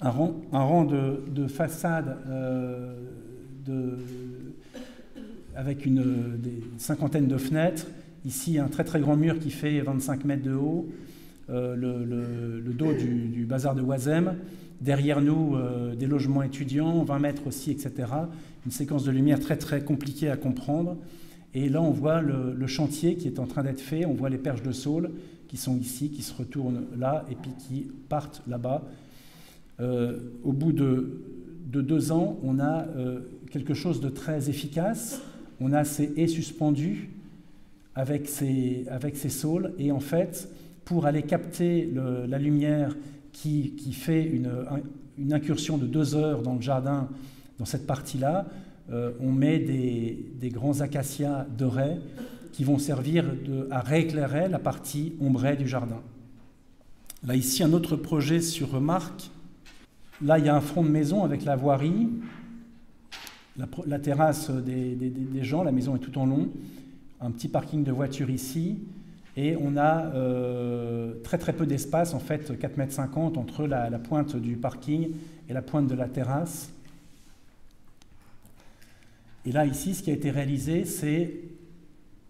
rang de façades avec une cinquantaine de fenêtres. Ici, un très très grand mur qui fait 25 mètres de haut, le dos du bazar de Oisem. Derrière nous, des logements étudiants, 20 mètres aussi, etc. Une séquence de lumière très très compliquée à comprendre. Et là, on voit le chantier qui est en train d'être fait. On voit les perches de saule qui sont ici, qui se retournent là et puis qui partent là-bas. Au bout de 2 ans, on a quelque chose de très efficace. On a ces haies suspendues avec ces saules. Et en fait, pour aller capter la lumière qui fait une incursion de 2 heures dans le jardin, dans cette partie-là, on met des grands acacias dorés qui vont servir à rééclairer la partie ombrée du jardin. Là, ici, un autre projet sur Marc. Là, il y a un front de maison avec la voirie, la terrasse des gens, la maison est tout en long, un petit parking de voitures ici, et on a très très peu d'espace, en fait, 4,50 m entre la pointe du parking et la pointe de la terrasse. Et là, ici, ce qui a été réalisé, c'est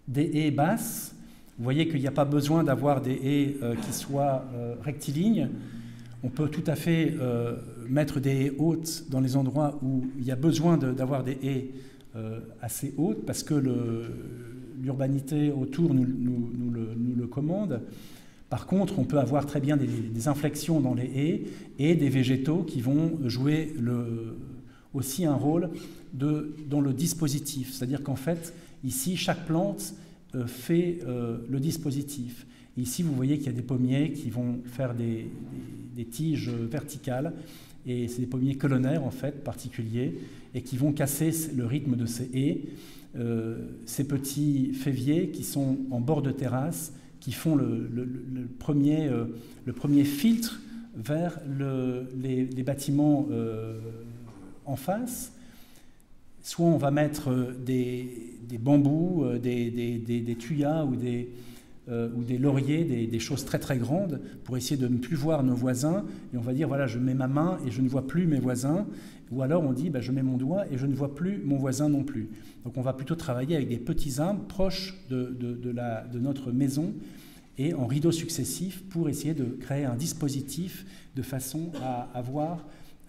des haies basses. Vous voyez qu'il n'y a pas besoin d'avoir des haies qui soient rectilignes. On peut tout à fait mettre des haies hautes dans les endroits où il y a besoin d'avoir des haies assez hautes, parce que l'urbanité autour nous le commande. Par contre, on peut avoir très bien des inflexions dans les haies et des végétaux qui vont jouer aussi un rôle dans le dispositif. C'est-à-dire qu'en fait, ici, chaque plante fait le dispositif. Et ici, vous voyez qu'il y a des pommiers qui vont faire des tiges verticales, et c'est des pommiers colonnaires, en fait, particuliers, et qui vont casser le rythme de ces haies. Ces petits féviers qui sont en bord de terrasse, qui font le premier filtre vers les bâtiments en face. Soit on va mettre des bambous, des tuyas ou des lauriers, des choses très très grandes pour essayer de ne plus voir nos voisins, et on va dire voilà, je mets ma main et je ne vois plus mes voisins, ou alors on dit je mets mon doigt et je ne vois plus mon voisin non plus. Donc on va plutôt travailler avec des petits arbres proches de notre maison et en rideaux successifs pour essayer de créer un dispositif de façon à avoir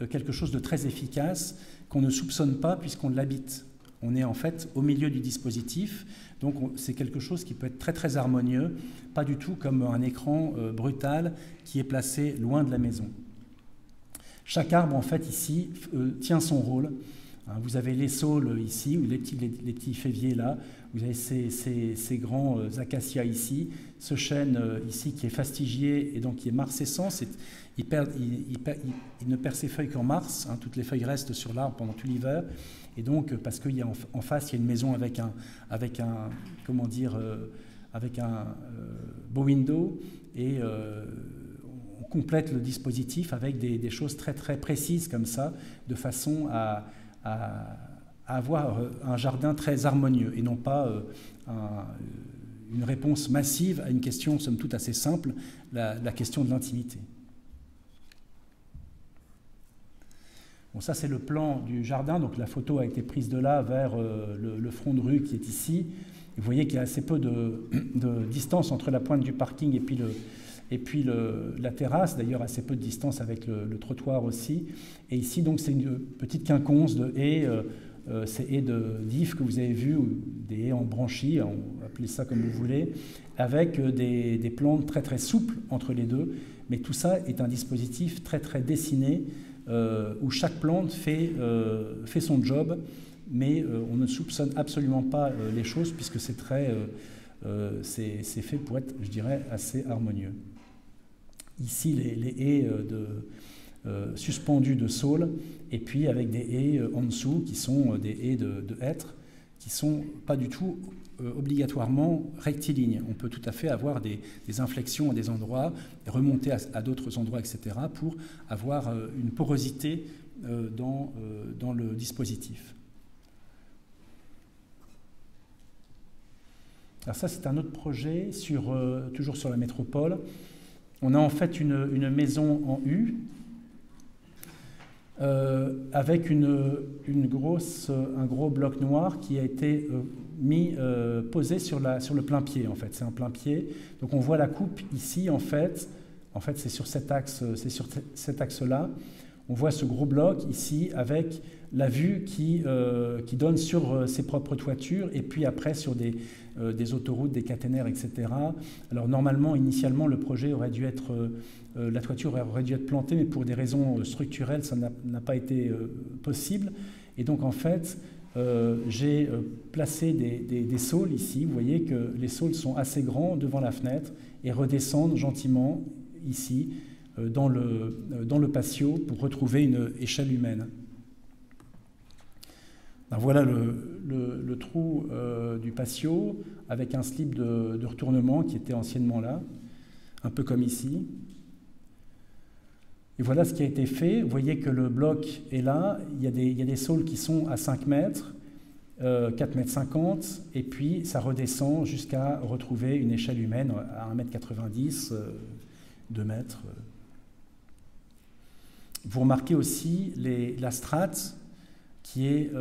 quelque chose de très efficace qu'on ne soupçonne pas puisqu'on l'habite. On est en fait au milieu du dispositif, donc c'est quelque chose qui peut être très très harmonieux, pas du tout comme un écran brutal qui est placé loin de la maison. Chaque arbre en fait ici tient son rôle. Vous avez les saules ici, ou les petits féviers là, vous avez ces grands acacias ici, ce chêne ici qui est fastigié et donc qui est marcescent, il ne perd ses feuilles qu'en mars, toutes les feuilles restent sur l'arbre pendant tout l'hiver, et donc parce qu'il y a en face il y a une maison avec un beau window, et on complète le dispositif avec des choses très très précises comme ça, de façon à avoir un jardin très harmonieux et non pas une réponse massive à une question somme toute assez simple, la question de l'intimité. Bon, ça, c'est le plan du jardin. Donc, la photo a été prise de là vers le front de rue qui est ici. Et vous voyez qu'il y a assez peu de distance entre la pointe du parking et puis la terrasse. D'ailleurs, assez peu de distance avec le trottoir aussi. Et ici, donc, c'est une petite quinconce de haies. Ces haies d'ifs que vous avez vues, ou des haies en branchies, on va appeler ça comme vous voulez, avec des plantes très très souples entre les deux. Mais tout ça est un dispositif très très dessiné, où chaque plante fait son job, mais on ne soupçonne absolument pas les choses, puisque c'est fait pour être, je dirais, assez harmonieux. Ici, les haies suspendues de saules, et puis avec des haies en dessous, qui sont des haies de hêtre, qui ne sont pas du tout obligatoirement rectilignes. On peut tout à fait avoir des inflexions à des endroits, remonter à d'autres endroits, etc., pour avoir une porosité dans le dispositif. Alors ça, c'est un autre projet, toujours sur la métropole. On a en fait une maison en U, avec un gros bloc noir qui a été posé sur le plein pied, en fait. C'est un plein pied. Donc on voit la coupe ici, en fait c'est sur cet axe-là. On voit ce gros bloc ici avec la vue qui donne sur ses propres toitures et puis après sur des autoroutes, des caténaires, etc. Alors normalement, initialement, le projet aurait dû être, la toiture aurait dû être plantée, mais pour des raisons structurelles, ça n'a pas été possible. Et donc en fait, j'ai placé des saules ici. Vous voyez que les saules sont assez grands devant la fenêtre et redescendent gentiment ici dans le patio pour retrouver une échelle humaine. Alors voilà le trou du patio avec un slip de retournement qui était anciennement là, un peu comme ici. Et voilà ce qui a été fait. Vous voyez que le bloc est là. Il y a des saules qui sont à 5 mètres, 4,50 mètres, et puis ça redescend jusqu'à retrouver une échelle humaine à 1,90 m, 2 mètres. Vous remarquez aussi la strate qui est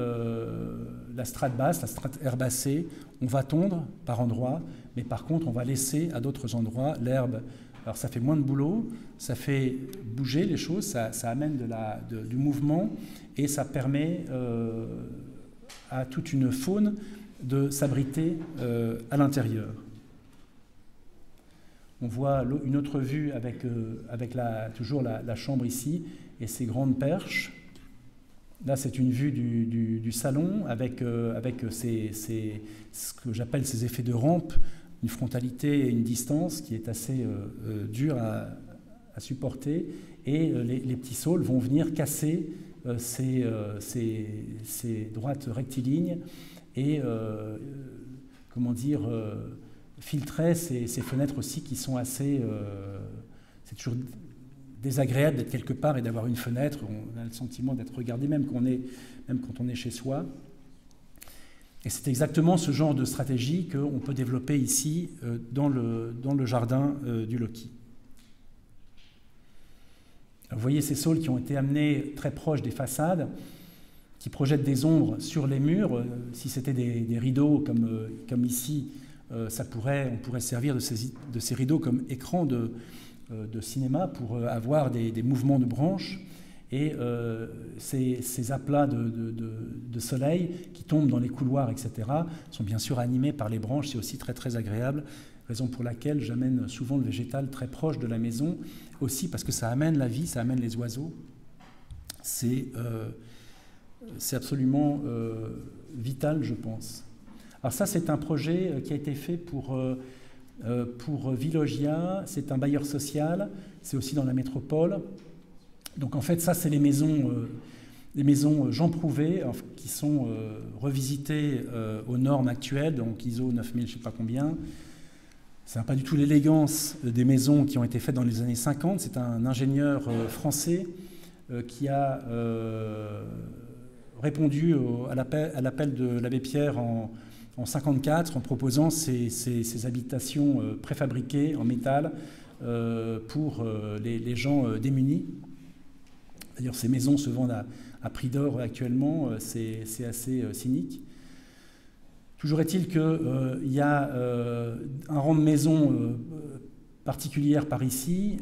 la strate basse, la strate herbacée. On va tondre par endroits, mais par contre, on va laisser à d'autres endroits l'herbe. Alors ça fait moins de boulot, ça fait bouger les choses, ça amène du mouvement et ça permet à toute une faune de s'abriter à l'intérieur. On voit une autre vue avec toujours la chambre ici et ses grandes perches. Là, c'est une vue du salon avec ce que j'appelle ces effets de rampe, une frontalité et une distance qui est assez dure à supporter. Et les petits saules vont venir casser ces droites rectilignes et filtrer ces fenêtres aussi qui sont assez... c'est toujours désagréable d'être quelque part et d'avoir une fenêtre. On a le sentiment d'être regardé même quand on est chez soi. Et c'est exactement ce genre de stratégie qu'on peut développer ici dans le jardin du Loki. Vous voyez ces saules qui ont été amenés très proches des façades, qui projettent des ombres sur les murs. Si c'était des rideaux comme ici, on pourrait servir de ces rideaux comme écran de cinéma pour avoir des mouvements de branches. Et ces aplats de soleil qui tombent dans les couloirs, etc., sont bien sûr animés par les branches. C'est aussi très très agréable, raison pour laquelle j'amène souvent le végétal très proche de la maison, aussi parce que ça amène la vie, ça amène les oiseaux. C'est absolument vital, je pense. Alors ça, c'est un projet qui a été fait pour Villogia. C'est un bailleur social, c'est aussi dans la métropole. Donc en fait, ça, c'est les maisons Jean Prouvé qui sont revisitées aux normes actuelles, donc ISO 9000, je ne sais pas combien. Ce n'est pas du tout l'élégance des maisons qui ont été faites dans les années 50. C'est un ingénieur français qui a répondu à l'appel de l'abbé Pierre en 1954 en proposant ces habitations préfabriquées en métal pour les gens démunis. D'ailleurs, ces maisons se vendent à prix d'or actuellement, c'est assez cynique. Toujours est-il qu'il y a un rang de maisons particulières par ici.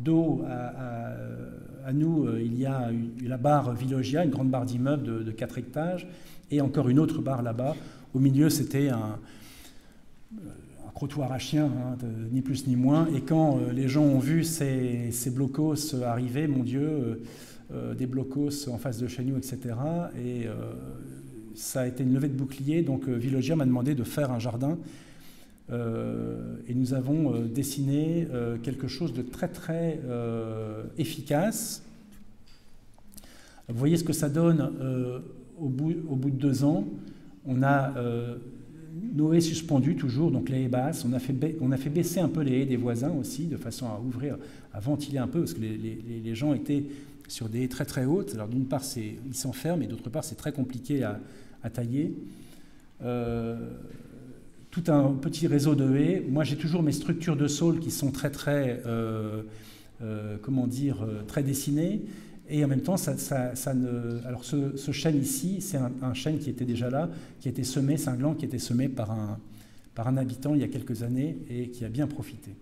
Dos à nous, il y a la barre Villogia, une grande barre d'immeubles de 4 étages, et encore une autre barre là-bas. Au milieu, c'était un trottoir à chiens, hein, ni plus ni moins. Et quand les gens ont vu ces blocos arriver, mon Dieu, des blocos en face de chez nous, etc. Et ça a été une levée de bouclier. Donc Villogia m'a demandé de faire un jardin. Et nous avons dessiné quelque chose de très très efficace. Vous voyez ce que ça donne au bout de 2 ans. On a nos haies suspendues toujours, donc les haies basses. On a fait baisser un peu les haies des voisins aussi, de façon à ouvrir, à ventiler un peu, parce que les gens étaient sur des haies très très hautes. Alors d'une part, ils s'enferment, et d'autre part, c'est très compliqué à tailler. Tout un petit réseau de haies. Moi, j'ai toujours mes structures de saules qui sont très très, très dessinées. Et en même temps, alors ce chêne ici, c'est un chêne qui était déjà là, qui a été semé, cinglant, qui a été semé par un habitant il y a quelques années et qui a bien profité.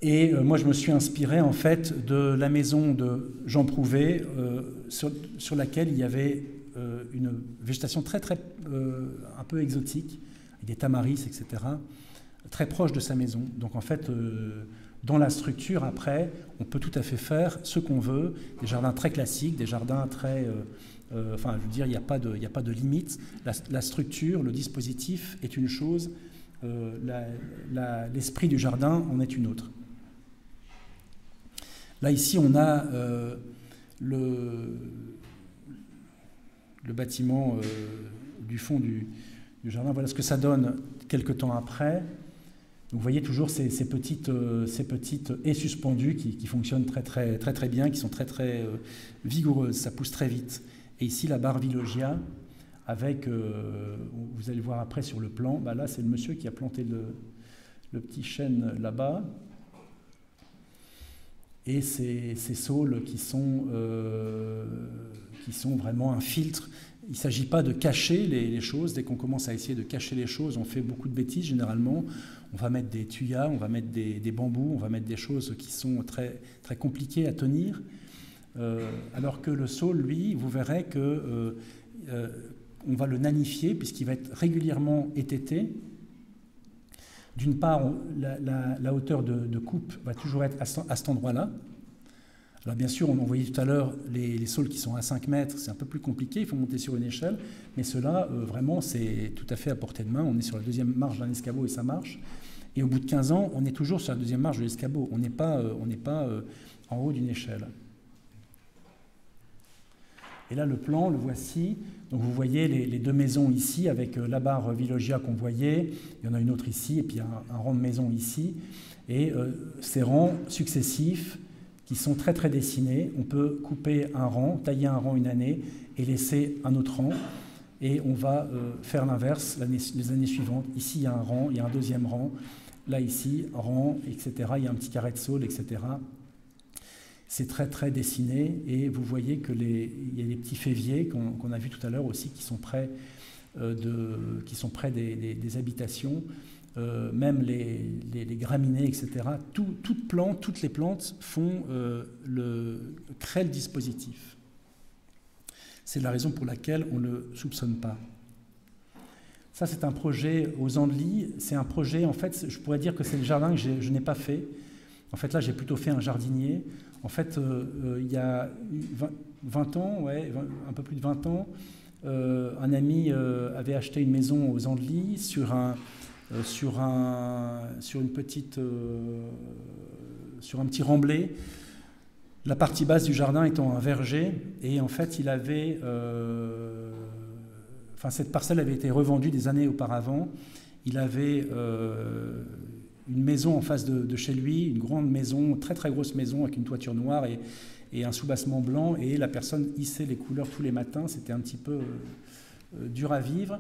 Et moi, je me suis inspiré en fait de la maison de Jean Prouvé, sur laquelle il y avait une végétation très très un peu exotique, avec des tamaris, etc., très proche de sa maison. Donc en fait, dans la structure, après, on peut tout à fait faire ce qu'on veut, des jardins très classiques, des jardins très... je veux dire, il n'y a pas de limite. La structure, le dispositif est une chose, l'esprit du jardin en est une autre. Là, ici, on a le bâtiment du fond du jardin. Voilà ce que ça donne quelques temps après. Donc, vous voyez toujours ces petites haies suspendues qui fonctionnent très, très, très, très bien, qui sont très, très vigoureuses. Ça pousse très vite. Et ici, la barre Villogia, avec, vous allez voir après sur le plan, là, c'est le monsieur qui a planté le petit chêne là-bas. Et ces saules qui sont vraiment un filtre. Il ne s'agit pas de cacher les choses. Dès qu'on commence à essayer de cacher les choses, on fait beaucoup de bêtises généralement. On va mettre des tuyas, on va mettre des bambous, on va mettre des choses qui sont très, très compliquées à tenir. Alors que le saule, lui, vous verrez qu'on va le nanifier puisqu'il va être régulièrement étêté. D'une part, la hauteur de coupe va toujours être à cet endroit-là. Alors bien sûr, on voyait tout à l'heure les saules qui sont à 5 mètres, c'est un peu plus compliqué, il faut monter sur une échelle, mais ceux-là, vraiment, c'est tout à fait à portée de main. On est sur la 2e marche d'un escabeau et ça marche. Et au bout de 15 ans, on est toujours sur la 2e marche de l'escabeau. On n'est pas en haut d'une échelle. Et là, le plan, le voici. Donc vous voyez les 2 maisons ici, avec la barre Villogia qu'on voyait. Il y en a une autre ici, et puis un rang de maisons ici. Et ces rangs successifs qui sont très très dessinés. On peut couper un rang, tailler un rang une année et laisser un autre rang. Et on va faire l'inverse les années suivantes. Ici, il y a un rang, il y a un 2e rang. Là, ici, rang, etc. Il y a un petit carré de saule, etc. C'est très très dessiné et vous voyez qu'il y a les petits féviers qu'on a vus tout à l'heure aussi qui sont près, des habitations, même les graminées, etc. Toutes les plantes créent le dispositif. C'est la raison pour laquelle on ne le soupçonne pas. Ça, c'est un projet aux Andelys. C'est un projet, en fait, je pourrais dire que c'est le jardin que je n'ai pas fait. En fait, là, j'ai plutôt fait un jardinier. En fait, il y a 20 ans, un peu plus de 20 ans, un ami avait acheté une maison aux Andelys sur un petit remblai, la partie basse du jardin étant un verger. Et en fait, cette parcelle avait été revendue des années auparavant. Il avait une maison en face de chez lui, une grande maison, très très grosse maison avec une toiture noire et un soubassement blanc, et la personne hissait les couleurs tous les matins. C'était un petit peu dur à vivre.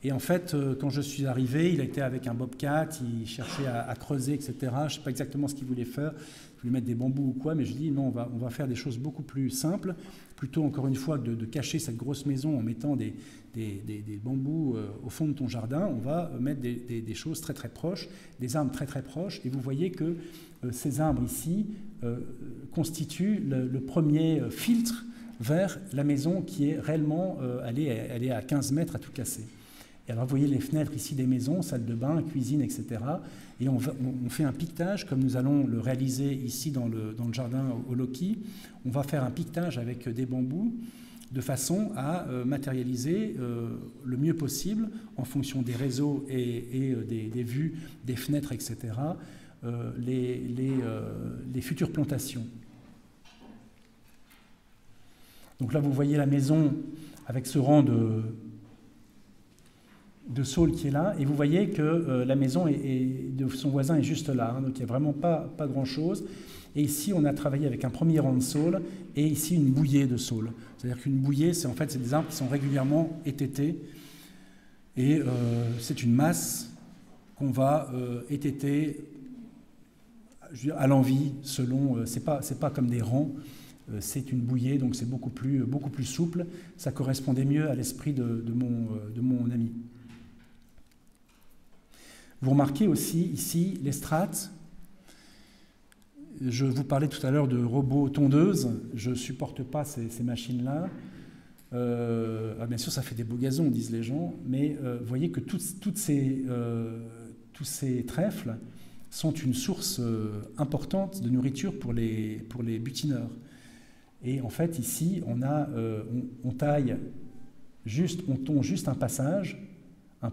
Et en fait, quand je suis arrivé, il était avec un bobcat, il cherchait à creuser, etc. Je ne sais pas exactement ce qu'il voulait faire. Il voulait mettre des bambous ou quoi, mais je dis non, on va faire des choses beaucoup plus simples. Plutôt, encore une fois, de cacher cette grosse maison en mettant des bambous au fond de ton jardin. On va mettre des choses très très proches, des arbres très très proches. Et vous voyez que ces arbres ici constituent le premier filtre vers la maison qui est réellement, elle est à 15 mètres à tout casser. Et alors vous voyez les fenêtres ici des maisons, salle de bain, cuisine, etc. Et on fait un piquetage, comme nous allons le réaliser ici dans le jardin au Loki. On va faire un piquetage avec des bambous de façon à matérialiser le mieux possible, en fonction des réseaux et des vues, des fenêtres, etc., les futures plantations. Donc là, vous voyez la maison avec ce rang de saules qui est là, et vous voyez que la maison de son voisin est juste là, hein, donc il n'y a vraiment pas grand-chose. Et ici, on a travaillé avec un premier rang de saules, et ici une bouillée de saules. C'est-à-dire qu'une bouillée, c'est des arbres qui sont régulièrement étêtés, et c'est une masse qu'on va étêter à l'envie, selon. C'est pas comme des rangs. C'est une bouillée, donc c'est beaucoup plus souple. Ça correspondait mieux à l'esprit de mon ami. Vous remarquez aussi ici les strates. Je vous parlais tout à l'heure de robots tondeuses. Je ne supporte pas ces machines-là. Bien sûr, ça fait des beaux gazons, disent les gens, mais vous voyez que tous ces trèfles sont une source importante de nourriture pour les butineurs. Et en fait, ici, on tond juste un passage là,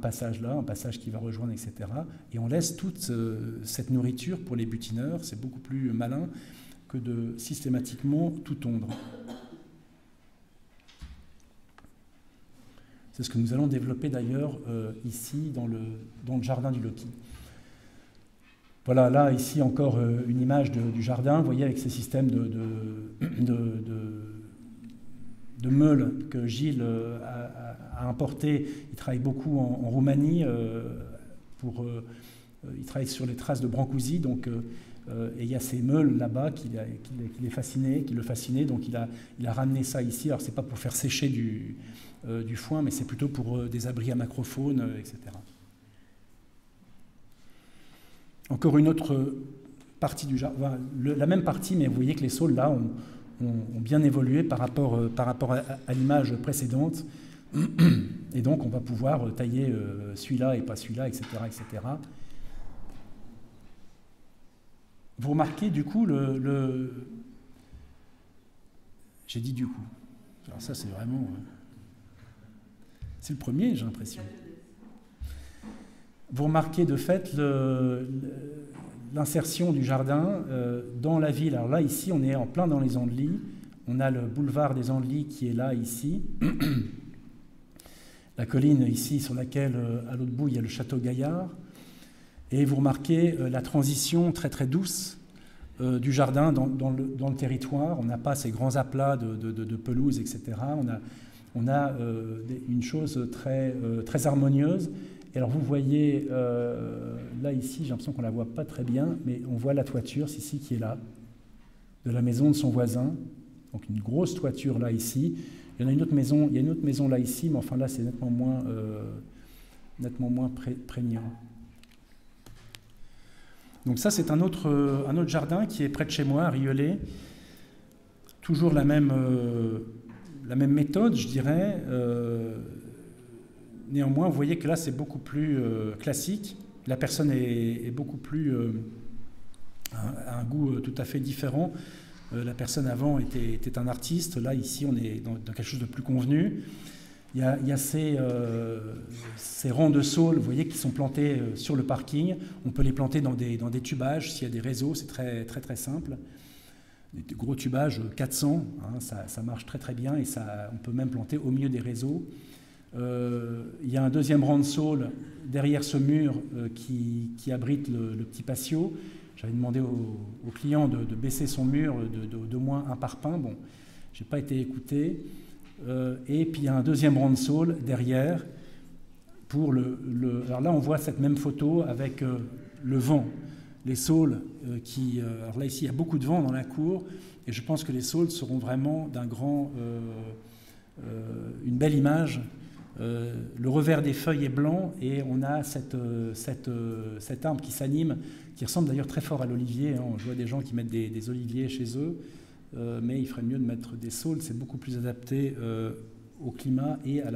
un passage qui va rejoindre, etc. Et on laisse toute cette nourriture pour les butineurs. C'est beaucoup plus malin que de systématiquement tout tondre. C'est ce que nous allons développer d'ailleurs ici dans le jardin du Loki. Voilà, là, ici, encore une image du jardin, vous voyez, avec ces systèmes de meules que Gilles a importés. Il travaille beaucoup en Roumanie, il travaille sur les traces de Brancusi, donc, et il y a ces meules là-bas qui le fascinaient, donc il a ramené ça ici. Alors, ce n'est pas pour faire sécher du foin, mais c'est plutôt pour des abris à macrophones, etc. Encore une autre partie du jardin, la même partie, mais vous voyez que les saules là ont bien évolué par rapport à l'image précédente. Et donc on va pouvoir tailler celui-là et pas celui-là, etc., etc. Vous remarquez du coup j'ai dit du coup. Alors ça c'est vraiment... c'est le premier, j'ai l'impression. Vous remarquez de fait l'insertion du jardin dans la ville. Alors là, ici, on est en plein dans les Andelys. On a le boulevard des Andelys qui est là, ici. La colline ici sur laquelle, à l'autre bout, il y a le château Gaillard. Et vous remarquez la transition très très douce du jardin dans le territoire. On n'a pas ces grands aplats de pelouse, etc. On a une chose très, très harmonieuse. Et alors vous voyez, là ici, j'ai l'impression qu'on ne la voit pas très bien, mais on voit la toiture, c'est ici qui est là, de la maison de son voisin. Donc une grosse toiture là ici. Il y en a une autre maison, là ici, mais enfin là c'est nettement moins prégnant. Donc ça c'est un autre jardin qui est près de chez moi, à Rieulay. Toujours la même méthode, je dirais. Néanmoins, vous voyez que là, c'est beaucoup plus classique. La personne est beaucoup plus... a un goût tout à fait différent. La personne avant était un artiste. Là, ici, on est dans quelque chose de plus convenu. Il y a ces rangs de saules, vous voyez, qui sont plantés sur le parking. On peut les planter dans des tubages. S'il y a des réseaux, c'est très, très, très simple. Des gros tubages, 400, hein, ça marche très, très bien. Et on peut même planter au milieu des réseaux. Il y a un deuxième rang de saules derrière ce mur qui abrite le petit patio. J'avais demandé au client de baisser son mur de moins un parpaing. Bon, je n'ai pas été écouté. Et puis il y a un deuxième rang de saules derrière Alors là, on voit cette même photo avec le vent. Les saules alors là, ici, il y a beaucoup de vent dans la cour, et je pense que les saules seront vraiment une belle image. Le revers des feuilles est blanc, et on a cet arbre qui s'anime, qui ressemble d'ailleurs très fort à l'olivier. Hein. Je vois des gens qui mettent des oliviers chez eux, mais il ferait mieux de mettre des saules, c'est beaucoup plus adapté au climat et à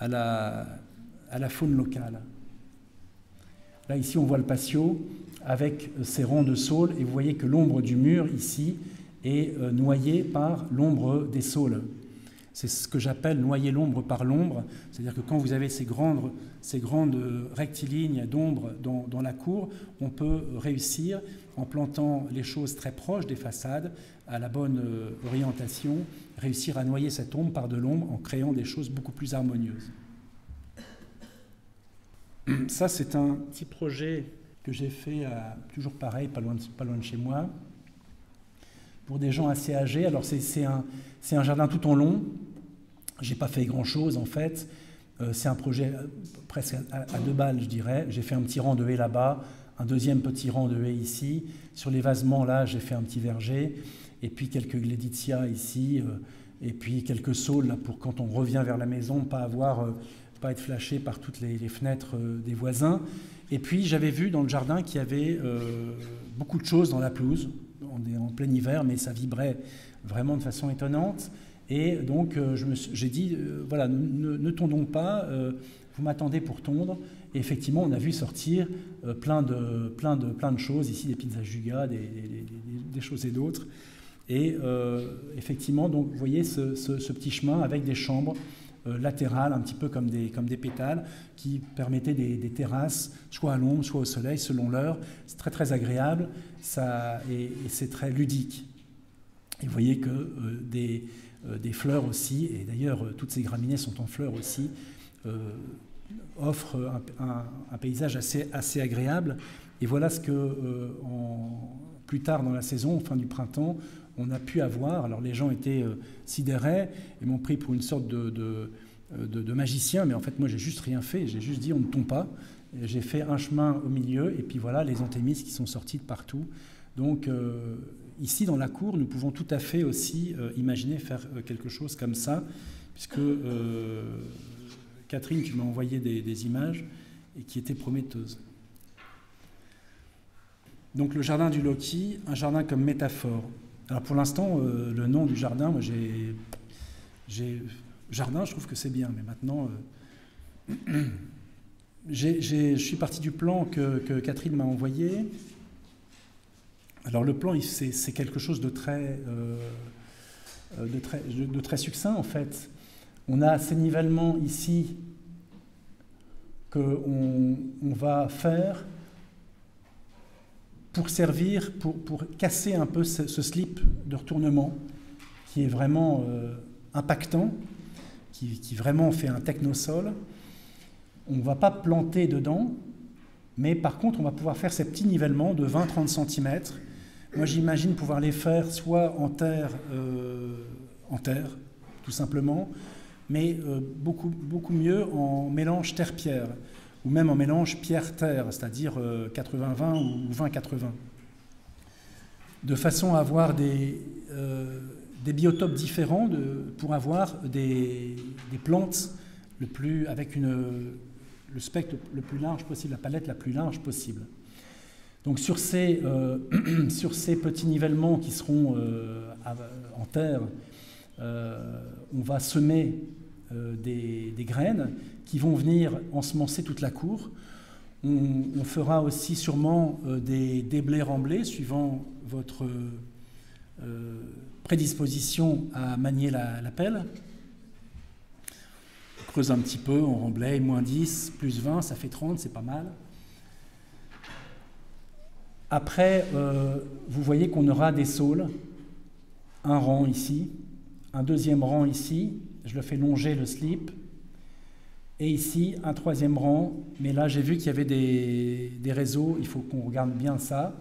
la faune locale. Là, ici, on voit le patio avec ses rangs de saules, et vous voyez que l'ombre du mur, ici, est noyée par l'ombre des saules. C'est ce que j'appelle noyer l'ombre par l'ombre, c'est-à-dire que quand vous avez ces grandes rectilignes d'ombre dans la cour, on peut réussir, en plantant les choses très proches des façades, à la bonne orientation, réussir à noyer cette ombre par de l'ombre en créant des choses beaucoup plus harmonieuses. Ça, c'est un petit projet que j'ai fait, toujours pareil, pas loin de chez moi, pour des gens assez âgés. Alors, c'est un jardin tout en long. Je n'ai pas fait grand-chose, en fait. C'est un projet presque à 2 balles, je dirais. J'ai fait un petit rang de haies là-bas, un deuxième petit rang de haies ici. Sur les vasements, là, j'ai fait un petit verger. Et puis quelques gléditias ici. Et puis quelques saules, là, pour quand on revient vers la maison, pas être flashé par toutes les fenêtres des voisins. Et puis j'avais vu dans le jardin qu'il y avait beaucoup de choses dans la pelouse. On est en plein hiver, mais ça vibrait vraiment de façon étonnante. Et donc j'ai dit, voilà, ne tondons pas, vous m'attendez pour tondre. Et effectivement, on a vu sortir plein de choses, ici des pizzas Juga, des choses et d'autres. Et effectivement, donc, vous voyez ce petit chemin avec des chambres latérales, un petit peu comme des pétales, qui permettaient des terrasses, soit à l'ombre, soit au soleil, selon l'heure. C'est très très agréable, et c'est très ludique. Et vous voyez que des fleurs aussi, et d'ailleurs toutes ces graminées sont en fleurs aussi, offrent un paysage assez agréable. Et voilà ce que plus tard dans la saison, fin du printemps, on a pu avoir. Alors les gens étaient sidérés et m'ont pris pour une sorte de magicien, mais en fait moi j'ai juste rien fait, j'ai juste dit on ne tombe pas. J'ai fait un chemin au milieu, et puis voilà les anthémis qui sont sortis de partout. Donc ici dans la cour, nous pouvons tout à fait aussi imaginer faire quelque chose comme ça, puisque Catherine, tu m'as envoyé des images et qui étaient prometteuses. Donc le jardin du Loki, un jardin comme métaphore. Alors pour l'instant, le nom du jardin, moi jardin, je trouve que c'est bien, mais maintenant, je suis parti du plan que Catherine m'a envoyé. Alors le plan, c'est quelque chose de très succinct en fait. On a ces nivellements ici qu'on va faire pour servir, pour casser un peu ce slip de retournement qui est vraiment impactant, qui vraiment fait un technosol. On ne va pas planter dedans, mais par contre, on va pouvoir faire ces petits nivellements de 20-30 cm. Moi, j'imagine pouvoir les faire soit en terre, tout simplement, mais beaucoup mieux en mélange terre-pierre, ou même en mélange pierre-terre, c'est-à-dire 80-20 ou 20-80, de façon à avoir des biotopes différents pour avoir des plantes avec le spectre le plus large possible, la palette la plus large possible. Donc sur ces petits nivellements qui seront en terre, on va semer des graines qui vont venir ensemencer toute la cour. On fera aussi sûrement des blés remblés suivant votre prédisposition à manier la pelle. On creuse un petit peu, on remblaye, moins 10, plus 20, ça fait 30, c'est pas mal. Après, vous voyez qu'on aura des saules, un rang ici, un deuxième rang ici, je le fais longer le slip, et ici un troisième rang, mais là j'ai vu qu'il y avait des réseaux, il faut qu'on regarde bien ça,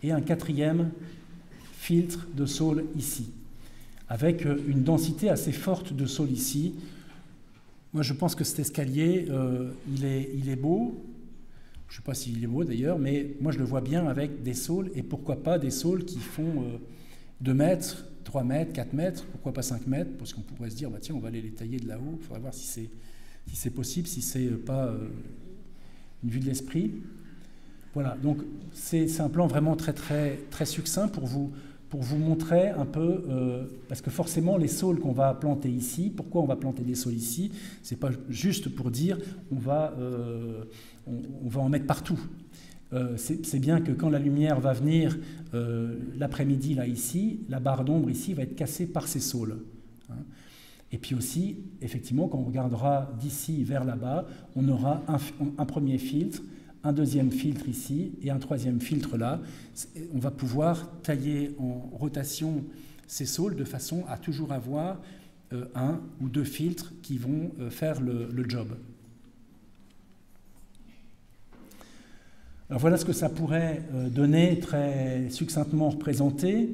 et un quatrième filtre de saules ici, avec une densité assez forte de saules ici. Moi, je pense que cet escalier, il est beau. Je ne sais pas s'il est beau d'ailleurs, mais moi, je le vois bien avec des saules, et pourquoi pas des saules qui font 2 mètres, 3 mètres, 4 mètres, pourquoi pas 5 mètres, parce qu'on pourrait se dire, bah, tiens, on va aller les tailler de là-haut, il faudra voir si c'est possible, si c'est pas une vue de l'esprit. Voilà, donc c'est un plan vraiment très, très, très succinct pour vous montrer un peu, parce que forcément les saules qu'on va planter ici, pourquoi on va planter des saules ici, c'est pas juste pour dire on va en mettre partout. C'est bien que quand la lumière va venir l'après-midi là ici, la barre d'ombre ici va être cassée par ces saules. Hein. Et puis aussi, effectivement, quand on regardera d'ici vers là-bas, on aura un premier filtre, un deuxième filtre ici et un troisième filtre là. On va pouvoir tailler en rotation ces saules de façon à toujours avoir 1 ou 2 filtres qui vont faire le job. Alors voilà ce que ça pourrait donner très succinctement représenté.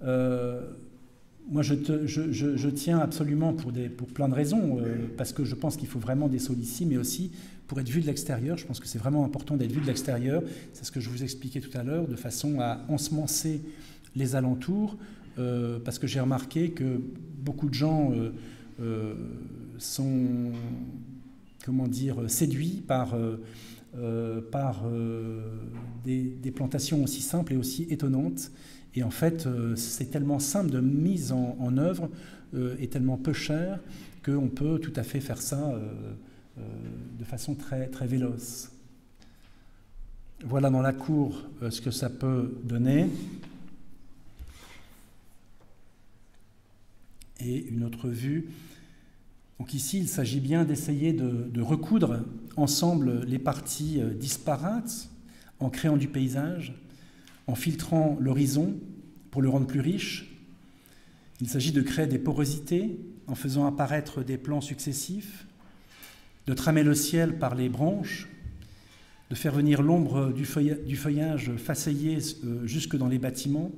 Moi, je tiens absolument pour plein de raisons, parce que je pense qu'il faut vraiment des saules ici, mais aussi pour être vu de l'extérieur. Je pense que c'est vraiment important d'être vu de l'extérieur. C'est ce que je vous expliquais tout à l'heure, de façon à ensemencer les alentours, parce que j'ai remarqué que beaucoup de gens sont, comment dire, séduits par des plantations aussi simples et aussi étonnantes. Et en fait, c'est tellement simple de mise en œuvre et tellement peu cher qu'on peut tout à fait faire ça de façon très, très véloce. Voilà dans la cour ce que ça peut donner. Et une autre vue. Donc ici, il s'agit bien d'essayer de recoudre ensemble les parties disparates en créant du paysage, en filtrant l'horizon pour le rendre plus riche. Il s'agit de créer des porosités en faisant apparaître des plans successifs, de tramer le ciel par les branches, de faire venir l'ombre du feuillage façayé jusque dans les bâtiments,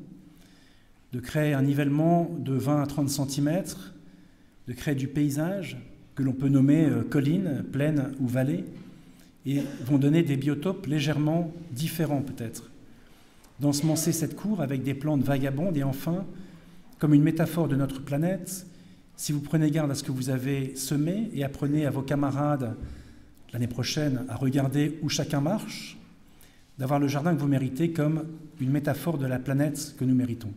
de créer un nivellement de 20 à 30 cm, de créer du paysage que l'on peut nommer colline, plaine ou vallée, et vont donner des biotopes légèrement différents peut-être. D'ensemencer cette cour avec des plantes vagabondes et enfin, comme une métaphore de notre planète, si vous prenez garde à ce que vous avez semé et apprenez à vos camarades l'année prochaine à regarder où chacun marche, d'avoir le jardin que vous méritez comme une métaphore de la planète que nous méritons.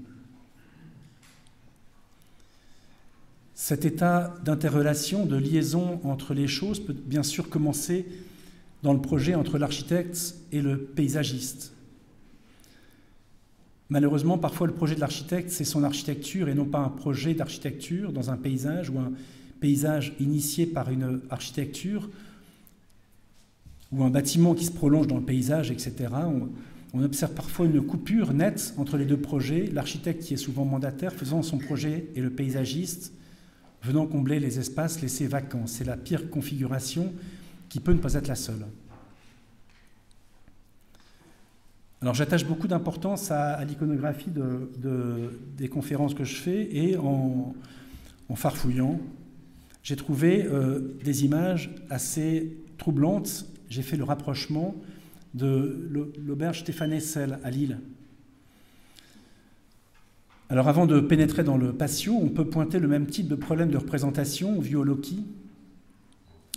Cet état d'interrelation, de liaison entre les choses peut bien sûr commencer dans le projet entre l'architecte et le paysagiste. Malheureusement, parfois, le projet de l'architecte, c'est son architecture et non pas un projet d'architecture dans un paysage ou un paysage initié par une architecture ou un bâtiment qui se prolonge dans le paysage, etc. On observe parfois une coupure nette entre les deux projets, l'architecte qui est souvent mandataire faisant son projet et le paysagiste venant combler les espaces laissés vacants. C'est la pire configuration qui peut ne pas être la seule. Alors j'attache beaucoup d'importance à l'iconographie des conférences que je fais et en farfouillant, j'ai trouvé des images assez troublantes. J'ai fait le rapprochement de l'auberge Stéphane Hessel à Lille. Alors avant de pénétrer dans le patio, on peut pointer le même type de problème de représentation vu au Loki.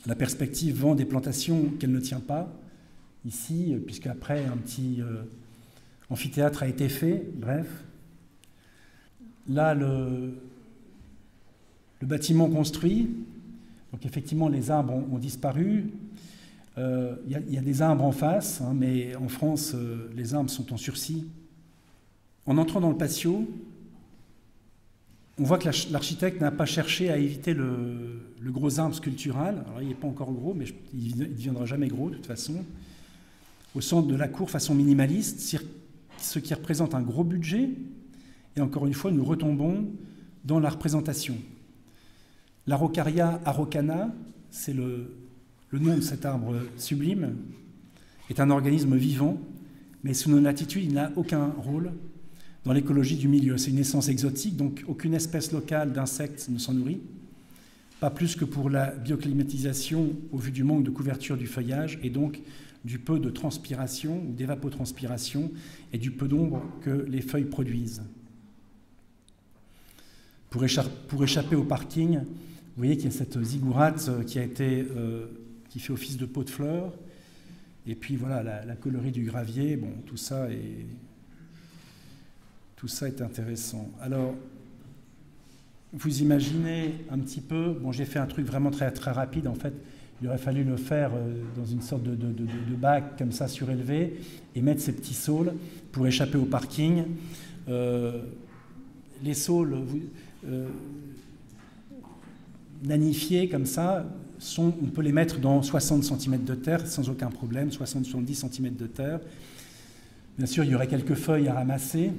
La perspective vend des plantations qu'elle ne tient pas. Ici, puisqu'après un petit amphithéâtre a été fait, bref. Là, le bâtiment construit, donc effectivement les arbres ont disparu. Il y a des arbres en face, hein, mais en France, les arbres sont en sursis. En entrant dans le patio, on voit que l'architecte n'a pas cherché à éviter le gros arbre sculptural. Alors, il n'est pas encore gros, mais il ne deviendra jamais gros de toute façon. Au centre de la cour, façon minimaliste, ce qui représente un gros budget. Et encore une fois, nous retombons dans la représentation. L'Araucaria araucana, c'est le nom de cet arbre sublime, est un organisme vivant, mais sous nos latitudes, il n'a aucun rôle dans l'écologie du milieu. C'est une essence exotique, donc aucune espèce locale d'insectes ne s'en nourrit. pas plus que pour la bioclimatisation au vu du manque de couverture du feuillage et donc du peu de transpiration ou d'évapotranspiration et du peu d'ombre que les feuilles produisent. Pour échapper au parking, vous voyez qu'il y a cette ziggourate qui fait office de pot de fleurs. Et puis voilà, la colorie du gravier, bon, tout ça est intéressant. Alors, vous imaginez un petit peu, bon, j'ai fait un truc vraiment très, très rapide, en fait, il aurait fallu le faire dans une sorte de bac comme ça surélevé et mettre ces petits saules pour échapper au parking. Les saules nanifiés comme ça, on peut les mettre dans 60 cm de terre sans aucun problème, 60-70 cm de terre. Bien sûr, il y aurait quelques feuilles à ramasser,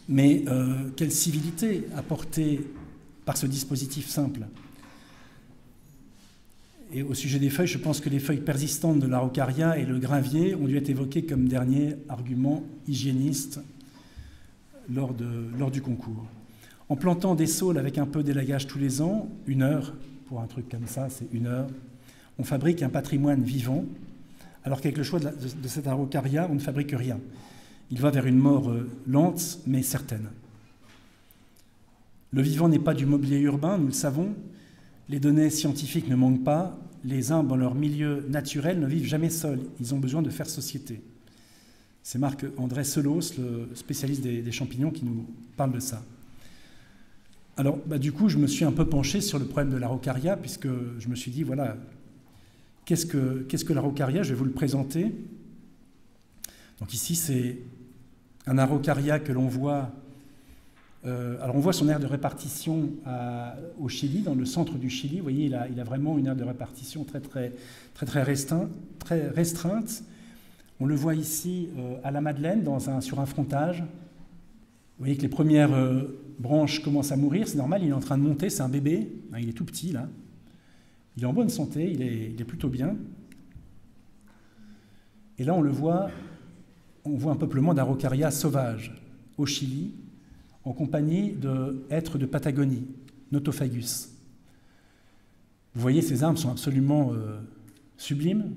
mais quelle civilité apportée par ce dispositif simple. Et au sujet des feuilles, je pense que les feuilles persistantes de l'araucaria et le gravier ont dû être évoquées comme dernier argument hygiéniste lors du concours. En plantant des saules avec un peu d'élagage tous les ans, 1 heure, pour un truc comme ça, c'est 1 heure, on fabrique un patrimoine vivant, alors qu'avec le choix de cette araucaria, on ne fabrique rien. Il va vers une mort lente, mais certaine. Le vivant n'est pas du mobilier urbain, nous le savons. Les données scientifiques ne manquent pas. Les arbres, dans leur milieu naturel, ne vivent jamais seuls. Ils ont besoin de faire société. C'est Marc-André Selos, le spécialiste des champignons, qui nous parle de ça. Alors, du coup, je me suis un peu penché sur le problème de l'araucaria, puisque je me suis dit, voilà, qu'est-ce que l'araucaria? Je vais vous le présenter. Donc ici, c'est un araucaria que l'on voit. Alors on voit son aire de répartition au Chili, dans le centre du Chili. Vous voyez, il a vraiment une aire de répartition très restreinte. On le voit ici à la Madeleine, sur un frontage. Vous voyez que les premières branches commencent à mourir, c'est normal, il est en train de monter, c'est un bébé, il est tout petit là. Il est en bonne santé, il est plutôt bien. Et là on voit un peuplement d'araucaria sauvage au Chili, en compagnie d'êtres de Patagonie, Notophagus. Vous voyez, ces arbres sont absolument sublimes.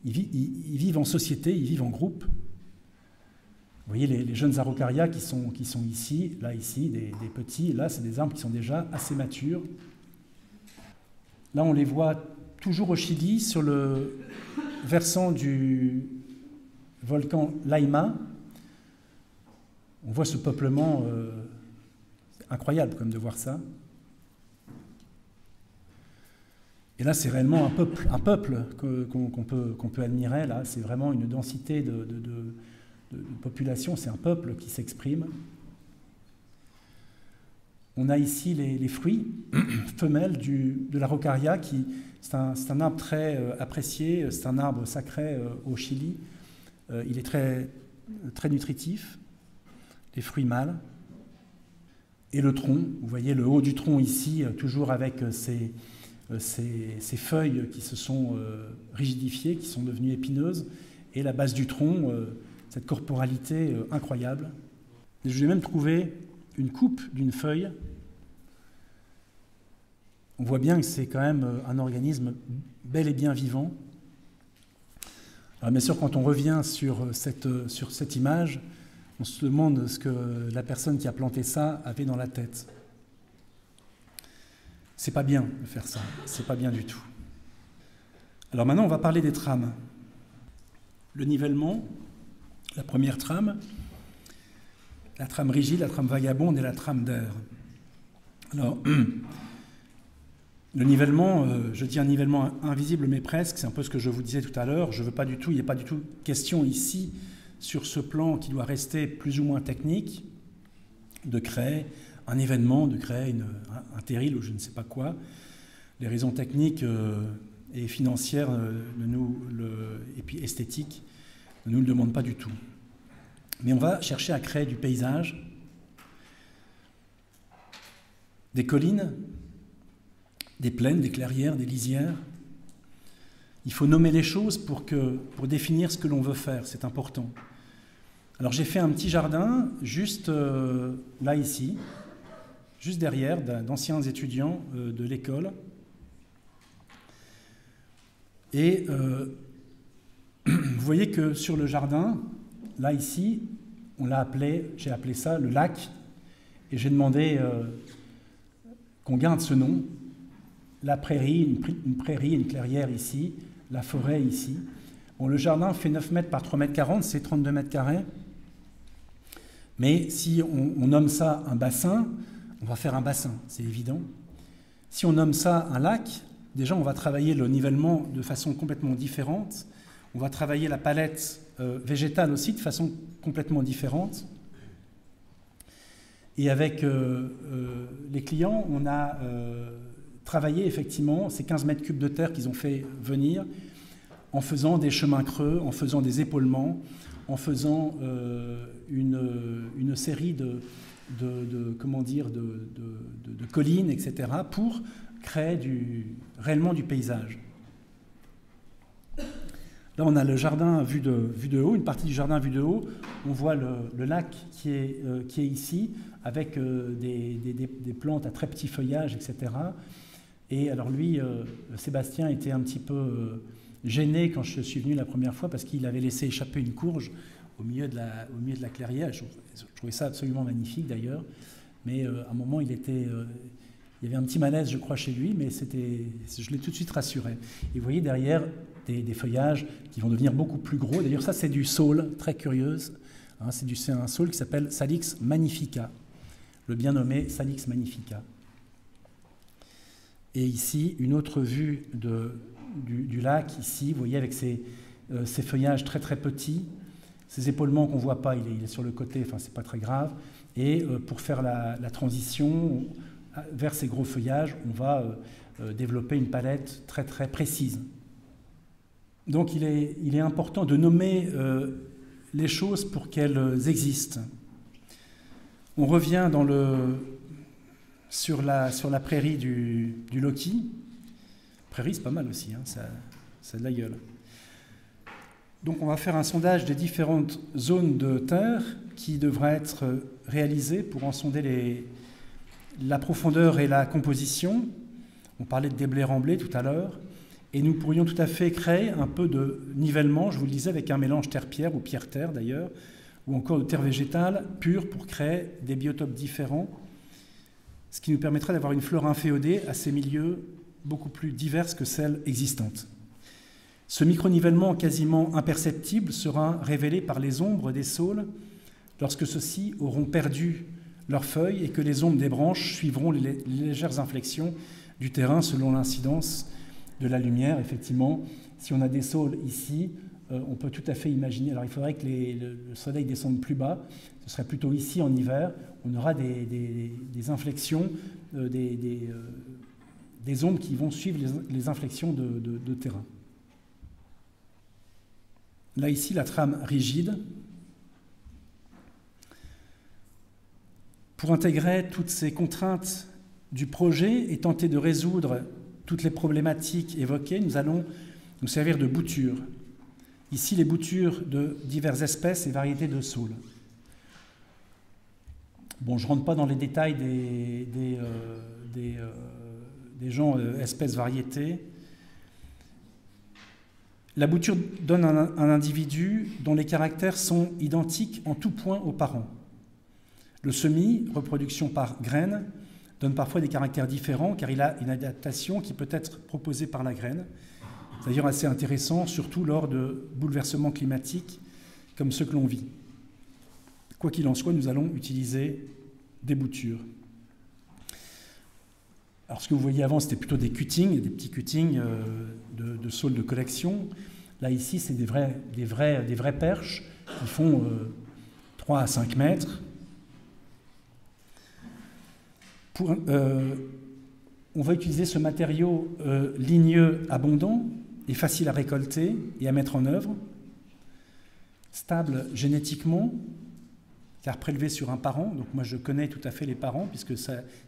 Ils vivent en société, ils vivent en groupe. Vous voyez les jeunes araucaria qui sont ici, des petits. Là, c'est des arbres qui sont déjà assez matures. Là, on les voit toujours au Chili, sur le versant du volcan Laima. On voit ce peuplement incroyable comme de voir ça. Et là, c'est réellement un peuple qu'on peut admirer. Là, c'est vraiment une densité de population. C'est un peuple qui s'exprime. On a ici les fruits femelles de l'araucaria, c'est un arbre très apprécié. C'est un arbre sacré au Chili. Il est très, très nutritif. Les fruits mâles, et le tronc. Vous voyez le haut du tronc ici, toujours avec ces feuilles qui se sont rigidifiées, qui sont devenues épineuses, et la base du tronc, cette corporalité incroyable. Et je vais même trouver une coupe d'une feuille. On voit bien que c'est quand même un organisme bel et bien vivant. Alors bien sûr, quand on revient sur cette image, on se demande ce que la personne qui a planté ça avait dans la tête. C'est pas bien de faire ça, c'est pas bien du tout. Alors maintenant, on va parler des trames. Le nivellement, la première trame, la trame rigide, la trame vagabonde et la trame d'air. Alors, le nivellement, je dis un nivellement invisible mais presque, c'est un peu ce que je vous disais tout à l'heure. Il n'y a pas du tout question ici, sur ce plan qui doit rester plus ou moins technique, de créer un événement, de créer un terril ou je ne sais pas quoi. Les raisons techniques et financières et puis esthétiques ne nous le demandent pas du tout. Mais on va chercher à créer du paysage, des collines, des plaines, des clairières, des lisières. Il faut nommer les choses pour définir ce que l'on veut faire, c'est important. Alors j'ai fait un petit jardin juste là ici. juste derrière, d'anciens étudiants de l'école. Et vous voyez que sur le jardin, là, ici, j'ai appelé ça le lac, et j'ai demandé qu'on garde ce nom. La prairie, une prairie, une clairière ici, la forêt ici. Bon, le jardin fait 9 mètres par 3 mètres 40, c'est 32 mètres carrés. Mais si on nomme ça un bassin, on va faire un bassin, c'est évident. Si on nomme ça un lac, déjà on va travailler le nivellement de façon complètement différente. On va travailler la palette végétale aussi de façon complètement différente. Et avec les clients, on a travaillé effectivement ces 15 mètres cubes de terre qu'ils ont fait venir en faisant des chemins creux, en faisant des épaulements, en faisant une série de collines, etc., pour créer réellement du paysage. Là, on a le jardin vu de haut, une partie du jardin vue de haut. On voit le lac qui est ici, avec des plantes à très petit feuillage, etc. Et alors lui, Sébastien était un petit peu gêné quand je suis venu la première fois, parce qu'il avait laissé échapper une courge au milieu de la clairière. Je trouvais ça absolument magnifique d'ailleurs. Mais à un moment, il y avait un petit malaise, je crois, chez lui, mais je l'ai tout de suite rassuré. Et vous voyez derrière des feuillages qui vont devenir beaucoup plus gros. D'ailleurs, ça, c'est du saule, très curieuse. Hein, c'est un saule qui s'appelle Salix magnifica, le bien nommé Salix magnifica. Et ici, une autre vue du lac, ici, vous voyez, avec ces feuillages très très petits, ces épaulements qu'on ne voit pas, il est sur le côté, enfin, c'est pas très grave. Et pour faire la transition vers ces gros feuillages, on va développer une palette très très précise. Donc il est important de nommer les choses pour qu'elles existent. On revient sur la prairie du Loki. Prairie, c'est pas mal aussi, hein, ça a de la gueule. Donc on va faire un sondage des différentes zones de terre qui devraient être réalisées pour en sonder la profondeur et la composition. On parlait de déblai-remblai tout à l'heure. Et nous pourrions tout à fait créer un peu de nivellement, je vous le disais, avec un mélange terre-pierre ou pierre-terre d'ailleurs, ou encore de terre végétale pure pour créer des biotopes différents, ce qui nous permettrait d'avoir une flore inféodée à ces milieux beaucoup plus diverses que celles existantes. Ce micro-nivellement quasiment imperceptible sera révélé par les ombres des saules lorsque ceux-ci auront perdu leurs feuilles et que les ombres des branches suivront les légères inflexions du terrain selon l'incidence de la lumière. Effectivement, si on a des saules ici, on peut tout à fait imaginer, alors il faudrait que le soleil descende plus bas, ce serait plutôt ici en hiver, on aura des inflexions, des ombres qui vont suivre les inflexions de terrain. Là, ici, la trame rigide. Pour intégrer toutes ces contraintes du projet et tenter de résoudre toutes les problématiques évoquées, nous allons nous servir de boutures. Ici, les boutures de diverses espèces et variétés de saules. Bon, je ne rentre pas dans les détails des genres, espèces, variétés. La bouture donne un individu dont les caractères sont identiques en tout point aux parents. Le semis, reproduction par graine, donne parfois des caractères différents car il a une adaptation qui peut être proposée par la graine. C'est d'ailleurs assez intéressant, surtout lors de bouleversements climatiques comme ceux que l'on vit. Quoi qu'il en soit, nous allons utiliser des boutures. Alors ce que vous voyez avant, c'était plutôt des cuttings, des petits cuttings de saules de collection. Là, ici, c'est des vraies perches qui font 3 à 5 mètres. On va utiliser ce matériau ligneux abondant et facile à récolter et à mettre en œuvre, stable génétiquement, car prélevé sur un parent. Donc moi, je connais tout à fait les parents, puisque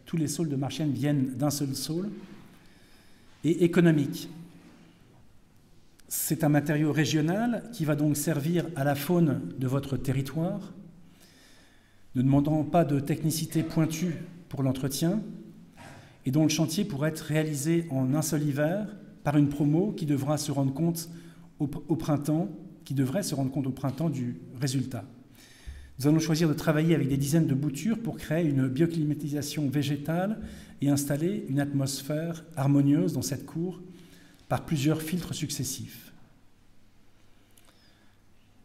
tous les saules de Marchienne viennent d'un seul saule, et économique. C'est un matériau régional qui va donc servir à la faune de votre territoire, ne demandant pas de technicité pointue pour l'entretien et dont le chantier pourrait être réalisé en un seul hiver par une promo qui devra se rendre compte au printemps, du résultat. Nous allons choisir de travailler avec des dizaines de boutures pour créer une bioclimatisation végétale et installer une atmosphère harmonieuse dans cette cour par plusieurs filtres successifs.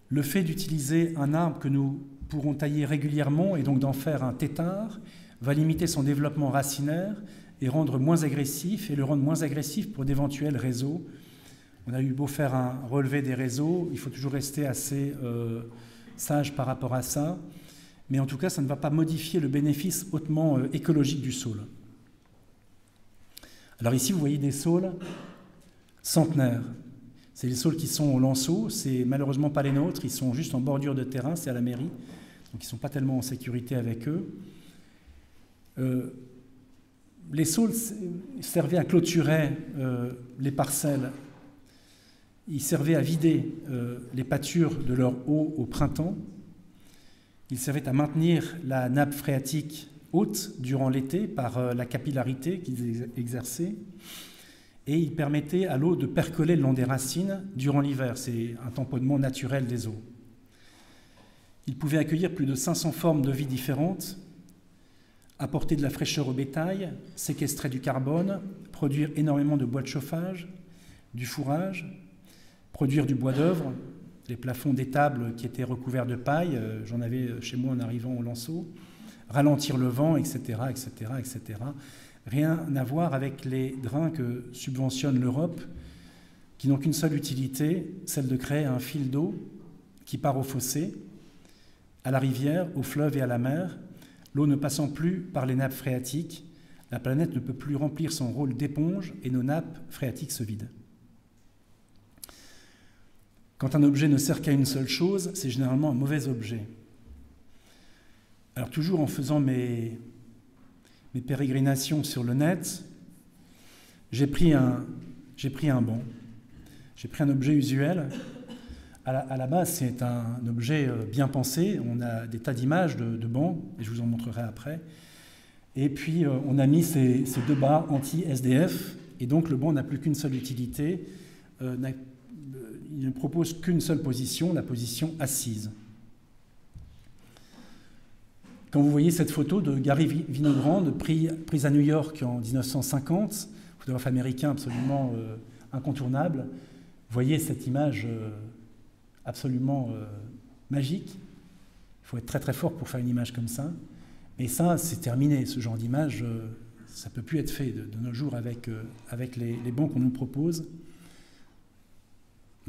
Le fait d'utiliser un arbre que nous pourrons tailler régulièrement et donc d'en faire un tétard va limiter son développement racinaire et le rendre moins agressif pour d'éventuels réseaux. On a eu beau faire un relevé des réseaux, il faut toujours rester assez sage par rapport à ça, mais en tout cas, ça ne va pas modifier le bénéfice hautement écologique du saule. Alors ici, vous voyez des saules centenaires. C'est les saules qui sont au lanceau, c'est malheureusement pas les nôtres, ils sont juste en bordure de terrain, c'est à la mairie, donc ils ne sont pas tellement en sécurité avec eux. Les saules servaient à clôturer les parcelles, ils servaient à vider les pâtures de leur eau au printemps, ils servaient à maintenir la nappe phréatique haute durant l'été par la capillarité qu'ils exerçaient, et ils permettaient à l'eau de percoler le long des racines durant l'hiver. C'est un tamponnement naturel des eaux. Ils pouvaient accueillir plus de 500 formes de vie différentes, apporter de la fraîcheur au bétail, séquestrer du carbone, produire énormément de bois de chauffage, du fourrage, produire du bois d'œuvre, les plafonds d'étables qui étaient recouverts de paille, j'en avais chez moi en arrivant au Lanceau, ralentir le vent, etc., etc., etc. Rien à voir avec les drains que subventionne l'Europe, qui n'ont qu'une seule utilité, celle de créer un fil d'eau qui part au fossé, à la rivière, au fleuve et à la mer, l'eau ne passant plus par les nappes phréatiques, la planète ne peut plus remplir son rôle d'éponge et nos nappes phréatiques se vident. Quand un objet ne sert qu'à une seule chose, c'est généralement un mauvais objet. Alors toujours en faisant mes pérégrinations sur le net, j'ai pris un banc. J'ai pris un objet usuel. À la base, c'est un objet bien pensé. On a des tas d'images de bancs, et je vous en montrerai après. Et puis, on a mis ces deux barres anti-SDF, et donc le banc n'a plus qu'une seule utilité. Il ne propose qu'une seule position, la position assise. Quand vous voyez cette photo de Gary Winogrand, prise à New York en 1950, photographe américain absolument incontournable, vous voyez cette image absolument magique. Il faut être très très fort pour faire une image comme ça. Mais ça, c'est terminé. Ce genre d'image, ça ne peut plus être fait de nos jours avec les bancs qu'on nous propose.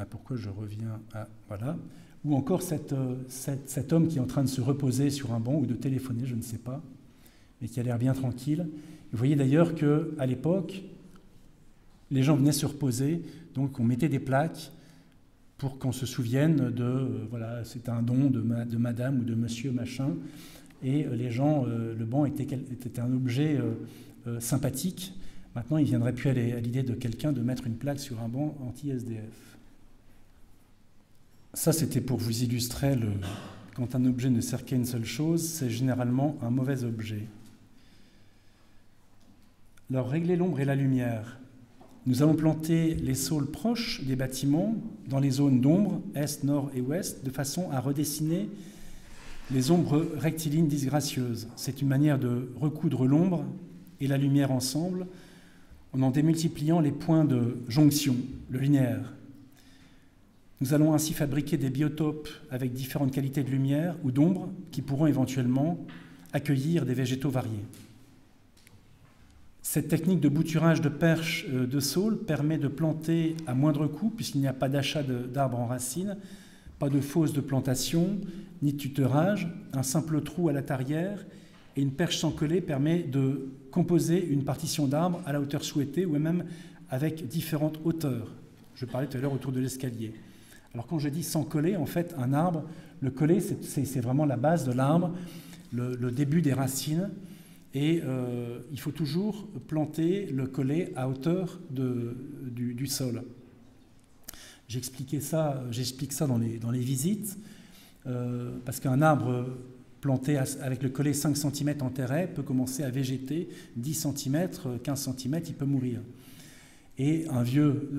Pourquoi je reviens à... Voilà. Ou encore cet homme qui est en train de se reposer sur un banc ou de téléphoner, je ne sais pas, mais qui a l'air bien tranquille. Vous voyez d'ailleurs qu'à l'époque, les gens venaient se reposer, donc on mettait des plaques pour qu'on se souvienne de, voilà, c'est un don de madame ou de monsieur machin, et les gens, le banc était un objet sympathique. Maintenant, il ne viendrait plus à l'idée de quelqu'un de mettre une plaque sur un banc anti-SDF. Ça, c'était pour vous illustrer quand un objet ne sert qu'à une seule chose, c'est généralement un mauvais objet. Alors, régler l'ombre et la lumière. Nous allons planter les saules proches des bâtiments, dans les zones d'ombre, est, nord et ouest, de façon à redessiner les ombres rectilignes disgracieuses. C'est une manière de recoudre l'ombre et la lumière ensemble, en démultipliant les points de jonction, le linéaire. Nous allons ainsi fabriquer des biotopes avec différentes qualités de lumière ou d'ombre qui pourront éventuellement accueillir des végétaux variés. Cette technique de bouturage de perches de saules permet de planter à moindre coût, puisqu'il n'y a pas d'achat d'arbres en racines, pas de fosse de plantation, ni de tutorage, un simple trou à la tarière et une perche sans coller permet de composer une partition d'arbre à la hauteur souhaitée ou même avec différentes hauteurs. Je parlais tout à l'heure autour de l'escalier. Alors quand je dis sans coller, en fait, un arbre, le collet, c'est vraiment la base de l'arbre, le début des racines, et il faut toujours planter le collet à hauteur du sol. J'explique ça dans les visites, parce qu'un arbre planté avec le collet 5 cm en terrain, peut commencer à végéter 10 cm, 15 cm, il peut mourir. Et un vieux,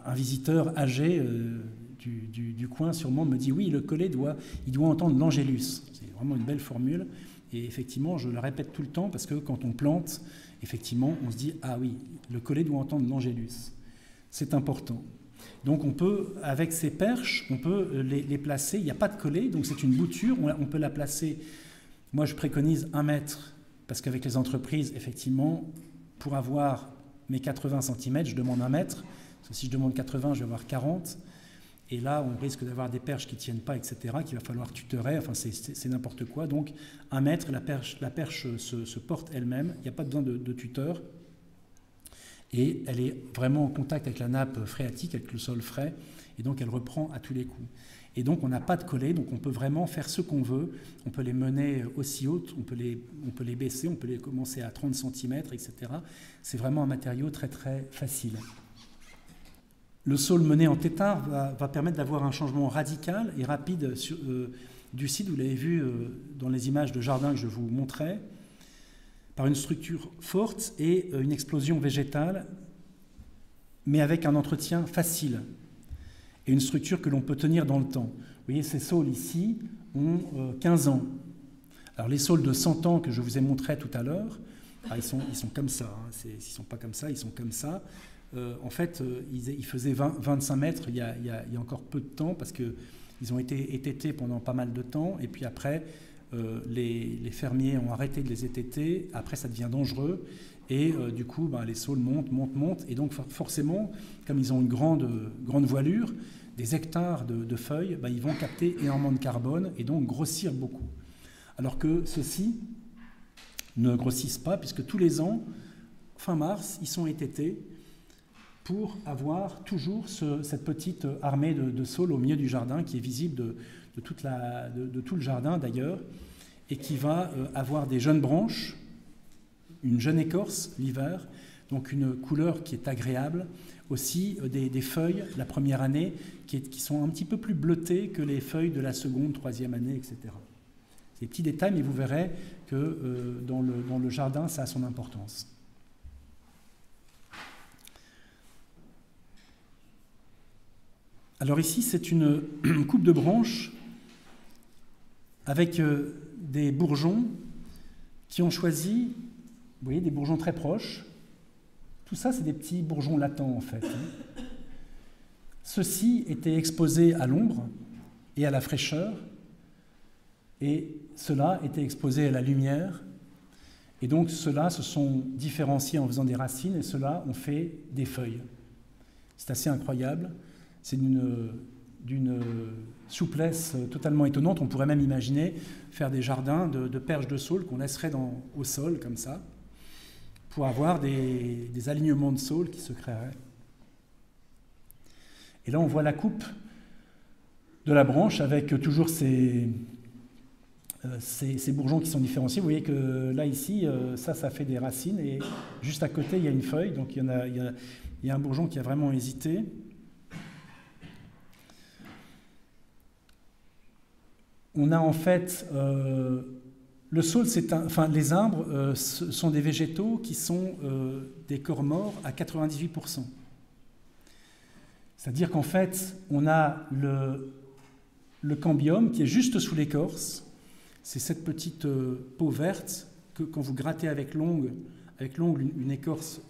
un visiteur âgé du coin sûrement me dit « Oui, le collet il doit entendre l'angélus ». C'est vraiment une belle formule. Et effectivement, je le répète tout le temps parce que quand on plante, effectivement, on se dit « Ah oui, le collet doit entendre l'angélus ». C'est important. Donc on peut, avec ces perches, on peut les placer. Il n'y a pas de collet, donc c'est une bouture. On peut la placer. Moi, je préconise 1 mètre, parce qu'avec les entreprises, effectivement, pour avoir mes 80 cm, je demande 1 mètre. Parce que si je demande 80, je vais avoir 40. Et là, on risque d'avoir des perches qui ne tiennent pas, etc., qu'il va falloir tutorer. Enfin, c'est n'importe quoi. Donc 1 mètre, la perche se porte elle-même. Il n'y a pas besoin de tuteur. Et elle est vraiment en contact avec la nappe phréatique, avec le sol frais, et donc elle reprend à tous les coups. Et donc on n'a pas de collet, donc on peut vraiment faire ce qu'on veut. On peut les mener aussi hautes, on peut les baisser, on peut les commencer à 30 cm, etc. C'est vraiment un matériau très très facile. Le saule mené en tétard va permettre d'avoir un changement radical et rapide du site. Vous l'avez vu dans les images de jardin que je vous montrais, par une structure forte et une explosion végétale, mais avec un entretien facile et une structure que l'on peut tenir dans le temps. Vous voyez, ces saules ici ont 15 ans. Alors les saules de 100 ans que je vous ai montrés tout à l'heure, ils sont comme ça, hein. Ils ne sont pas comme ça, ils sont comme ça. En fait, ils faisaient 25 mètres il y a encore peu de temps, parce qu'ils ont été étêtés pendant pas mal de temps, et puis après, les fermiers ont arrêté de les étêter. Après, ça devient dangereux, et du coup, les saules montent, et donc forcément, comme ils ont une grande voilure, des hectares de feuilles, ils vont capter énormément de carbone, et donc grossir beaucoup. Alors que ceux-ci ne grossissent pas, puisque tous les ans, fin mars, ils sont étêtés, pour avoir toujours cette petite armée de saules au milieu du jardin, qui est visible de tout le jardin d'ailleurs, et qui va avoir des jeunes branches, une jeune écorce l'hiver, donc une couleur qui est agréable, aussi des feuilles la première année qui sont un petit peu plus bleutées que les feuilles de la seconde, troisième année, etc. C'est des petits détails, mais vous verrez que dans le jardin, ça a son importance. Alors ici, c'est une coupe de branches avec des bourgeons qui ont choisi, vous voyez, des bourgeons très proches. Tout ça, c'est des petits bourgeons latents, en fait. Ceux-ci étaient exposés à l'ombre et à la fraîcheur, et ceux-là étaient exposés à la lumière. Et donc, ceux-là se sont différenciés en faisant des racines, et ceux-là ont fait des feuilles. C'est assez incroyable. C'est d'une souplesse totalement étonnante. On pourrait même imaginer faire des jardins de perches de saules qu'on laisserait au sol, comme ça, pour avoir des alignements de saules qui se créeraient. Et là, on voit la coupe de la branche avec toujours ces bourgeons qui sont différenciés. Vous voyez que là, ici, ça fait des racines, et juste à côté, il y a une feuille. Donc, il y a un bourgeon qui a vraiment hésité. On a en fait, le saule, les arbres sont des végétaux qui sont des corps morts à 98%. C'est-à-dire qu'en fait, on a le cambium qui est juste sous l'écorce. C'est cette petite peau verte que quand vous grattez avec l'ongle une écorce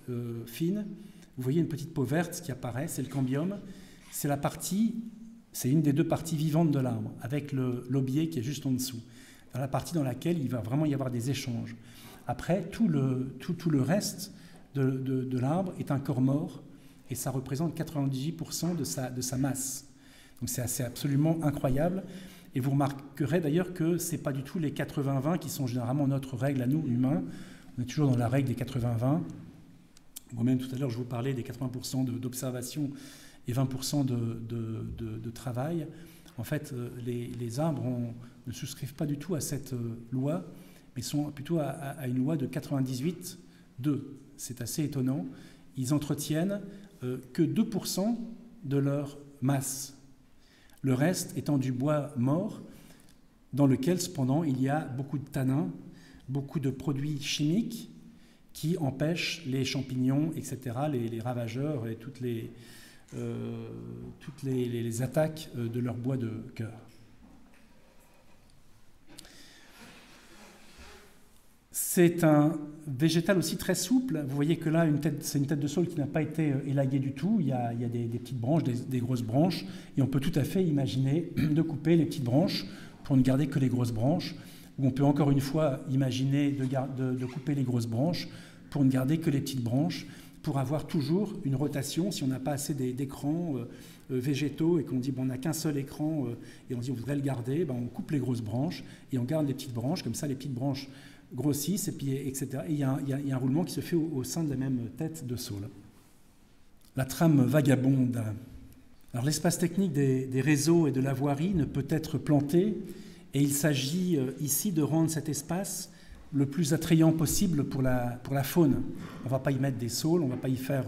fine, vous voyez une petite peau verte qui apparaît, c'est le cambium. C'est une des deux parties vivantes de l'arbre, avec l'aubier qui est juste en dessous, dans la partie dans laquelle il va vraiment y avoir des échanges. Après, tout le reste de l'arbre est un corps mort, et ça représente 98% de sa masse. Donc c'est absolument incroyable. Et vous remarquerez d'ailleurs que ce n'est pas du tout les 80-20 qui sont généralement notre règle à nous, humains. On est toujours dans la règle des 80-20. Moi-même, tout à l'heure, je vous parlais des 80% d'observation et 20% de travail. En fait, les arbres ne souscrivent pas du tout à cette loi, mais sont plutôt à une loi de 98-2. C'est assez étonnant. Ils entretiennent que 2% de leur masse. Le reste étant du bois mort dans lequel, cependant, il y a beaucoup de tanins, beaucoup de produits chimiques qui empêchent les champignons, etc., les ravageurs et toutes les attaques de leur bois de cœur. C'est un végétal aussi très souple. Vous voyez que là, c'est une tête de saule qui n'a pas été élaguée du tout. Il y a des petites branches, des grosses branches, et on peut tout à fait imaginer de couper les petites branches pour ne garder que les grosses branches, ou on peut encore une fois imaginer de couper les grosses branches pour ne garder que les petites branches, pour avoir toujours une rotation. Si on n'a pas assez d'écrans végétaux et qu'on dit on n'a qu'un seul écran et on dit on voudrait le garder, on coupe les grosses branches et on garde les petites branches, comme ça les petites branches grossissent, et puis, etc. Et il y a un roulement qui se fait au sein de la même tête de saule. La trame vagabonde. Alors l'espace technique des réseaux et de la voirie ne peut être planté, et il s'agit ici de rendre cet espace le plus attrayant possible pour la faune. On ne va pas y mettre des saules, on ne va pas y faire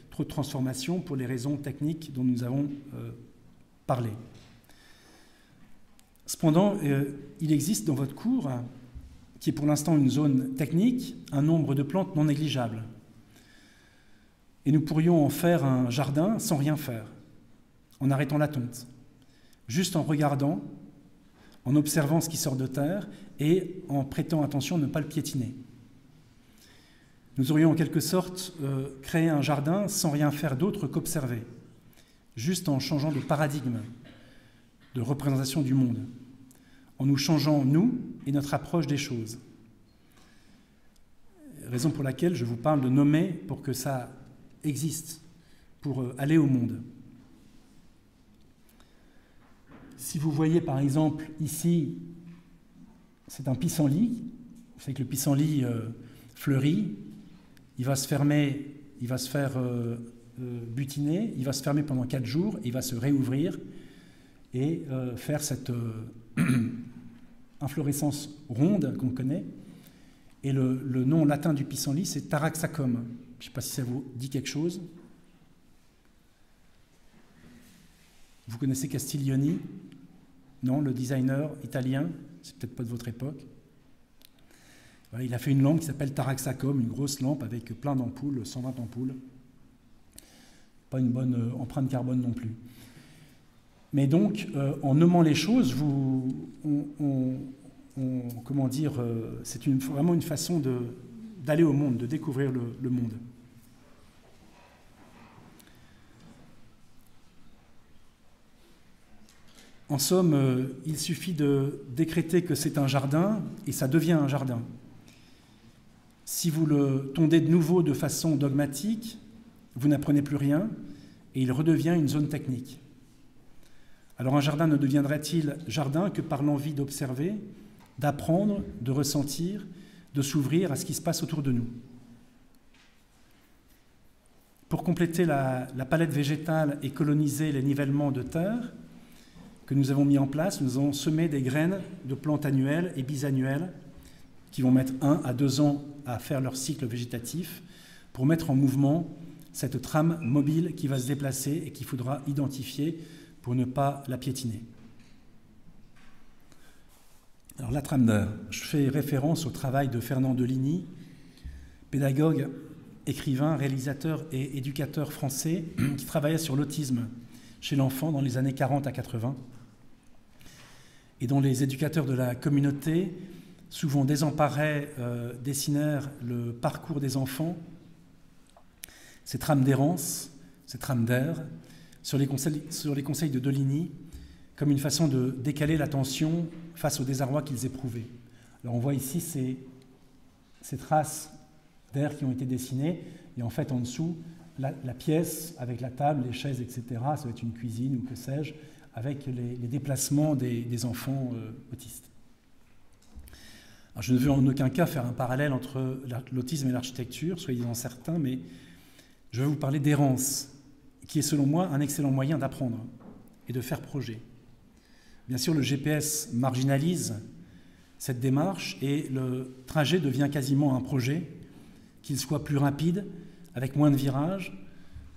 trop de transformations pour les raisons techniques dont nous avons parlé. Cependant, il existe dans votre cours, qui est pour l'instant une zone technique, un nombre de plantes non négligeable. Et nous pourrions en faire un jardin sans rien faire, en arrêtant la tonte, juste en regardant, en observant ce qui sort de terre et en prêtant attention à ne pas le piétiner. Nous aurions en quelque sorte créé un jardin sans rien faire d'autre qu'observer, juste en changeant de paradigme, de représentation du monde, en nous changeant, nous, et notre approche des choses. Raison pour laquelle je vous parle de nommer pour que ça existe, pour aller au monde. Si vous voyez par exemple ici, c'est un pissenlit, vous savez que le pissenlit fleurit, il va se fermer, il va se faire butiner, il va se fermer pendant 4 jours, il va se réouvrir et faire cette inflorescence ronde qu'on connaît. Et le nom latin du pissenlit, c'est Taraxacum. Je ne sais pas si ça vous dit quelque chose. Vous connaissez Castiglioni? Non, le designer italien, c'est peut-être pas de votre époque. Voilà, il a fait une lampe qui s'appelle Taraxacum, une grosse lampe avec plein d'ampoules, 120 ampoules. Pas une bonne empreinte carbone non plus. Mais donc, en nommant les choses, comment dire, c'est vraiment une façon d'aller au monde, de découvrir le monde. En somme, il suffit de décréter que c'est un jardin et ça devient un jardin. Si vous le tondez de nouveau de façon dogmatique, vous n'apprenez plus rien et il redevient une zone technique. Alors un jardin ne deviendrait-il jardin que par l'envie d'observer, d'apprendre, de ressentir, de s'ouvrir à ce qui se passe autour de nous. Pour compléter la palette végétale et coloniser les nivellements de terre que nous avons mis en place, nous avons semé des graines de plantes annuelles et bisannuelles qui vont mettre 1 à 2 ans à faire leur cycle végétatif pour mettre en mouvement cette trame mobile qui va se déplacer et qu'il faudra identifier pour ne pas la piétiner. Alors la trame d'heure, je fais référence au travail de Fernand Deligny, pédagogue, écrivain, réalisateur et éducateur français qui travaillait sur l'autisme chez l'enfant dans les années 40 à 80 et dont les éducateurs de la communauté, souvent désemparés, dessinèrent le parcours des enfants, ces trames d'errance, ces trames d'air, sur les conseils de Deligny, comme une façon de décaler l'attention face au désarroi qu'ils éprouvaient. Alors on voit ici ces traces d'air qui ont été dessinées, et en fait en dessous, la pièce avec la table, les chaises, etc., ça va être une cuisine ou que sais-je, avec les déplacements des enfants autistes. Alors je ne veux en aucun cas faire un parallèle entre l'autisme et l'architecture, soyez-en certains, mais je vais vous parler d'errance, qui est selon moi un excellent moyen d'apprendre et de faire projet. Bien sûr, le GPS marginalise cette démarche et le trajet devient quasiment un projet, qu'il soit plus rapide, avec moins de virages,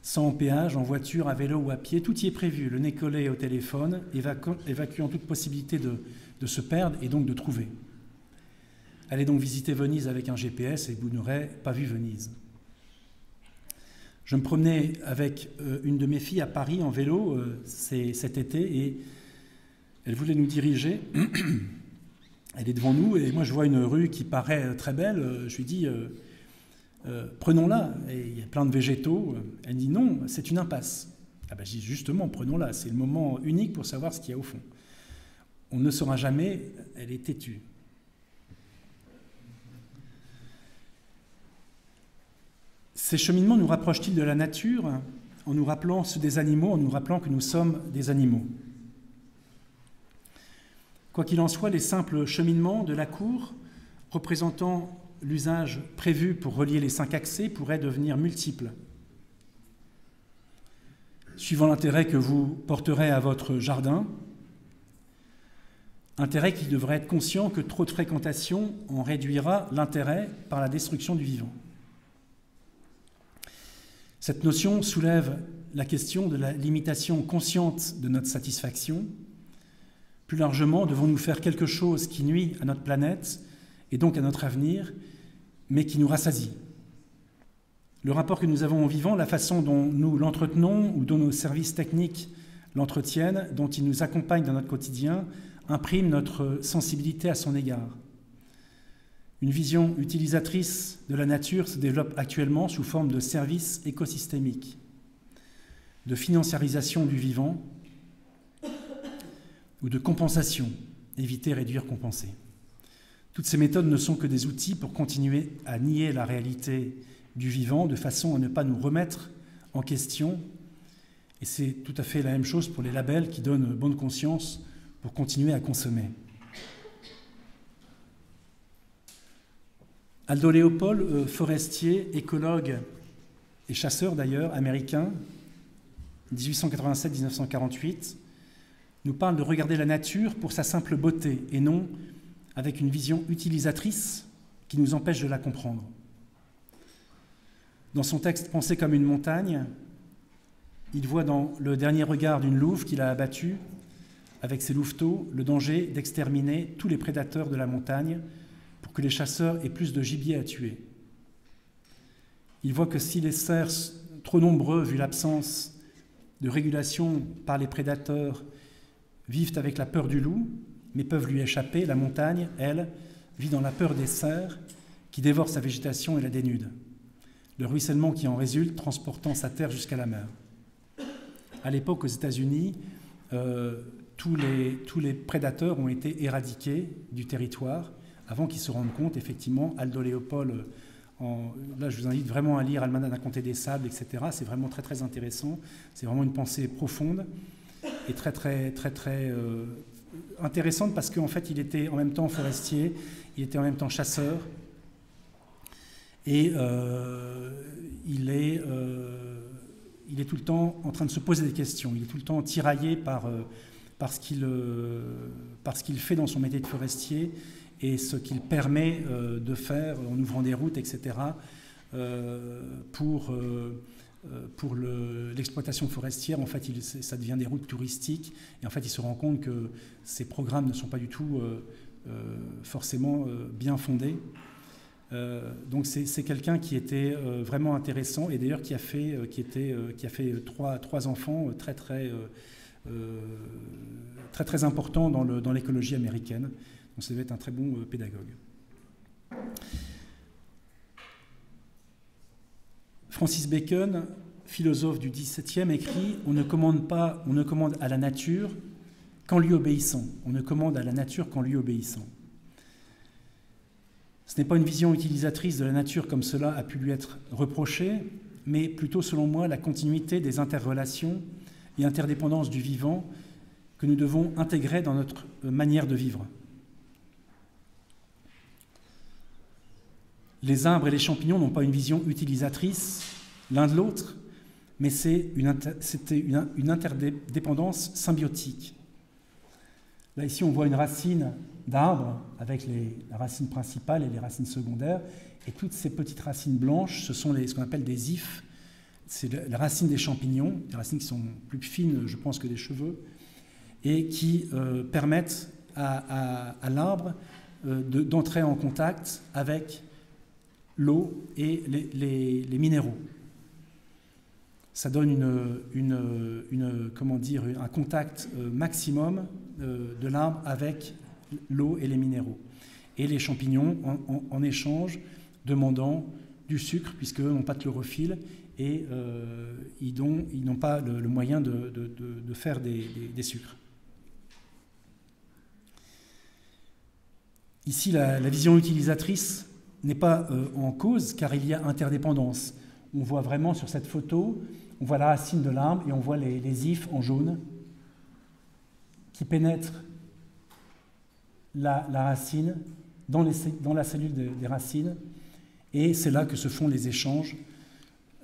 sans péage, en voiture, à vélo ou à pied, tout y est prévu, le nez collé au téléphone, évacuant toute possibilité de se perdre et donc de trouver. Allez donc visiter Venise avec un GPS et vous n'aurez pas vu Venise. Je me promenais avec une de mes filles à Paris en vélo cet été et elle voulait nous diriger. Elle est devant nous et moi je vois une rue qui paraît très belle. Je lui dis prenons-la. Et il y a plein de végétaux. Elle dit non, c'est une impasse. Ah ben, je dis justement prenons-la. C'est le moment unique pour savoir ce qu'il y a au fond. On ne saura jamais. Elle est têtue. Ces cheminements nous rapprochent-ils de la nature en nous rappelant ceux des animaux, en nous rappelant que nous sommes des animaux? Quoi qu'il en soit, les simples cheminements de la cour, représentant l'usage prévu pour relier les 5 accès, pourraient devenir multiples. Suivant l'intérêt que vous porterez à votre jardin, intérêt qui devrait être conscient que trop de fréquentation en réduira l'intérêt par la destruction du vivant. Cette notion soulève la question de la limitation consciente de notre satisfaction. Plus largement, devons-nous faire quelque chose qui nuit à notre planète et donc à notre avenir, mais qui nous rassasie? Le rapport que nous avons au vivant, la façon dont nous l'entretenons ou dont nos services techniques l'entretiennent, dont il nous accompagne dans notre quotidien, imprime notre sensibilité à son égard. Une vision utilisatrice de la nature se développe actuellement sous forme de services écosystémiques, de financiarisation du vivant ou de compensation, éviter, réduire, compenser. Toutes ces méthodes ne sont que des outils pour continuer à nier la réalité du vivant de façon à ne pas nous remettre en question. Et c'est tout à fait la même chose pour les labels qui donnent bonne conscience pour continuer à consommer. Aldo Leopold, forestier, écologue et chasseur d'ailleurs, américain, 1887-1948, nous parle de regarder la nature pour sa simple beauté et non avec une vision utilisatrice qui nous empêche de la comprendre. Dans son texte « Penser comme une montagne », il voit dans le dernier regard d'une louve qu'il a abattue, avec ses louveteaux, le danger d'exterminer tous les prédateurs de la montagne pour que les chasseurs aient plus de gibier à tuer. Il voit que si les cerfs, trop nombreux vu l'absence de régulation par les prédateurs, vivent avec la peur du loup, mais peuvent lui échapper, la montagne, elle, vit dans la peur des cerfs qui dévorent sa végétation et la dénudent. Le ruissellement qui en résulte, transportant sa terre jusqu'à la mer. À l'époque, aux États-Unis, tous les prédateurs ont été éradiqués du territoire avant qu'ils se rendent compte, effectivement, Aldo Leopold, là je vous invite vraiment à lire Almanach d'un comté des sables, etc. C'est vraiment très très intéressant, c'est vraiment une pensée profonde et très très très très intéressante parce qu'en fait il était en même temps forestier, il était en même temps chasseur et il est tout le temps en train de se poser des questions, il est tout le temps tiraillé par ce qu'il fait dans son métier de forestier et ce qu'il permet de faire en ouvrant des routes, etc., pour l'exploitation forestière. En fait, ça devient des routes touristiques, et en fait, il se rend compte que ces programmes ne sont pas du tout forcément bien fondés. Donc, c'est quelqu'un qui était vraiment intéressant, et d'ailleurs qui a fait trois enfants très importants dans l'écologie américaine. Donc ça devait être un très bon pédagogue. Francis Bacon, philosophe du XVIIe, écrit « On ne commande à la nature qu'en lui obéissant. On ne commande à la nature qu'en lui obéissant. » Ce n'est pas une vision utilisatrice de la nature comme cela a pu lui être reproché, mais plutôt, selon moi, la continuité des interrelations et interdépendances du vivant que nous devons intégrer dans notre manière de vivre. Les arbres et les champignons n'ont pas une vision utilisatrice l'un de l'autre, mais c'était une interdépendance symbiotique. Là, ici, on voit une racine d'arbre avec la racine principale et les racines secondaires, et toutes ces petites racines blanches, ce sont ce qu'on appelle des ifs, c'est la racine des champignons, des racines qui sont plus fines, je pense, que des cheveux, et qui permettent à l'arbre d'entrer en contact avec l'eau et les minéraux. Ça donne comment dire, un contact maximum de l'arbre avec l'eau et les minéraux. Et les champignons, en échange, demandant du sucre, puisqu'eux n'ont pas de chlorophylle, et ils n'ont pas le moyen de faire des sucres. Ici, la vision utilisatrice n'est pas en cause, car il y a interdépendance. On voit vraiment sur cette photo, on voit la racine de l'arbre et on voit les ifs en jaune qui pénètrent la racine dans la cellule des racines, et c'est là que se font les échanges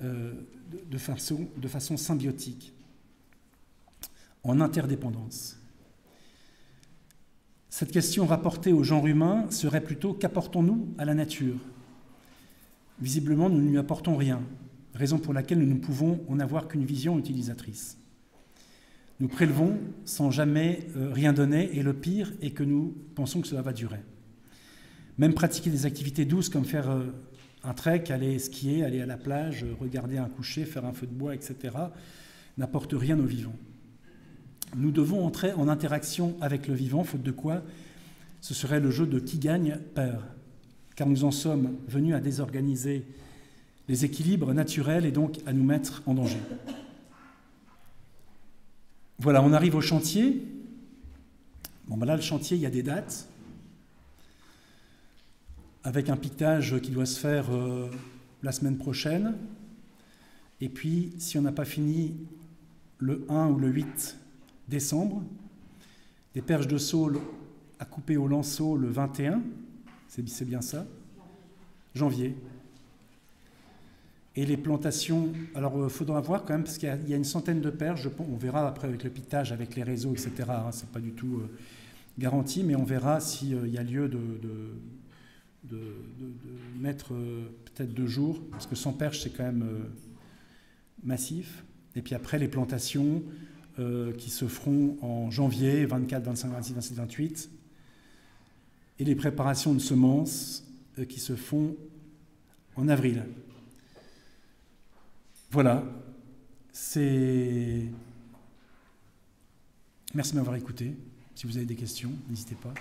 de façon symbiotique, en interdépendance. Cette question rapportée au genre humain serait plutôt: qu'apportons-nous à la nature? Visiblement, nous ne lui apportons rien, raison pour laquelle nous ne pouvons en avoir qu'une vision utilisatrice. Nous prélevons sans jamais rien donner, et le pire est que nous pensons que cela va durer. Même pratiquer des activités douces comme faire un trek, aller skier, aller à la plage, regarder un coucher, faire un feu de bois, etc., n'apporte rien au vivant. Nous devons entrer en interaction avec le vivant, faute de quoi ce serait le jeu de qui gagne perd, car nous en sommes venus à désorganiser les équilibres naturels et donc à nous mettre en danger. Voilà, on arrive au chantier. Bon, ben là, le chantier, il y a des dates, avec un piquetage qui doit se faire la semaine prochaine. Et puis, si on n'a pas fini le 1 ou le 8 décembre, des perches de saule à couper au lanceau le 21, c'est bien ça, janvier. Et les plantations, alors il faudra voir quand même, parce qu'il y a une centaine de perches, on verra après avec le piquetage, avec les réseaux, etc. C'est pas du tout garanti, mais on verra s'il y a lieu de mettre peut-être 2 jours, parce que 100 perches, c'est quand même massif. Et puis après, les plantations qui se feront en janvier, 24, 25, 26, 27, 28, et les préparations de semences qui se font en avril. Voilà, merci de m'avoir écouté. Si vous avez des questions, n'hésitez pas.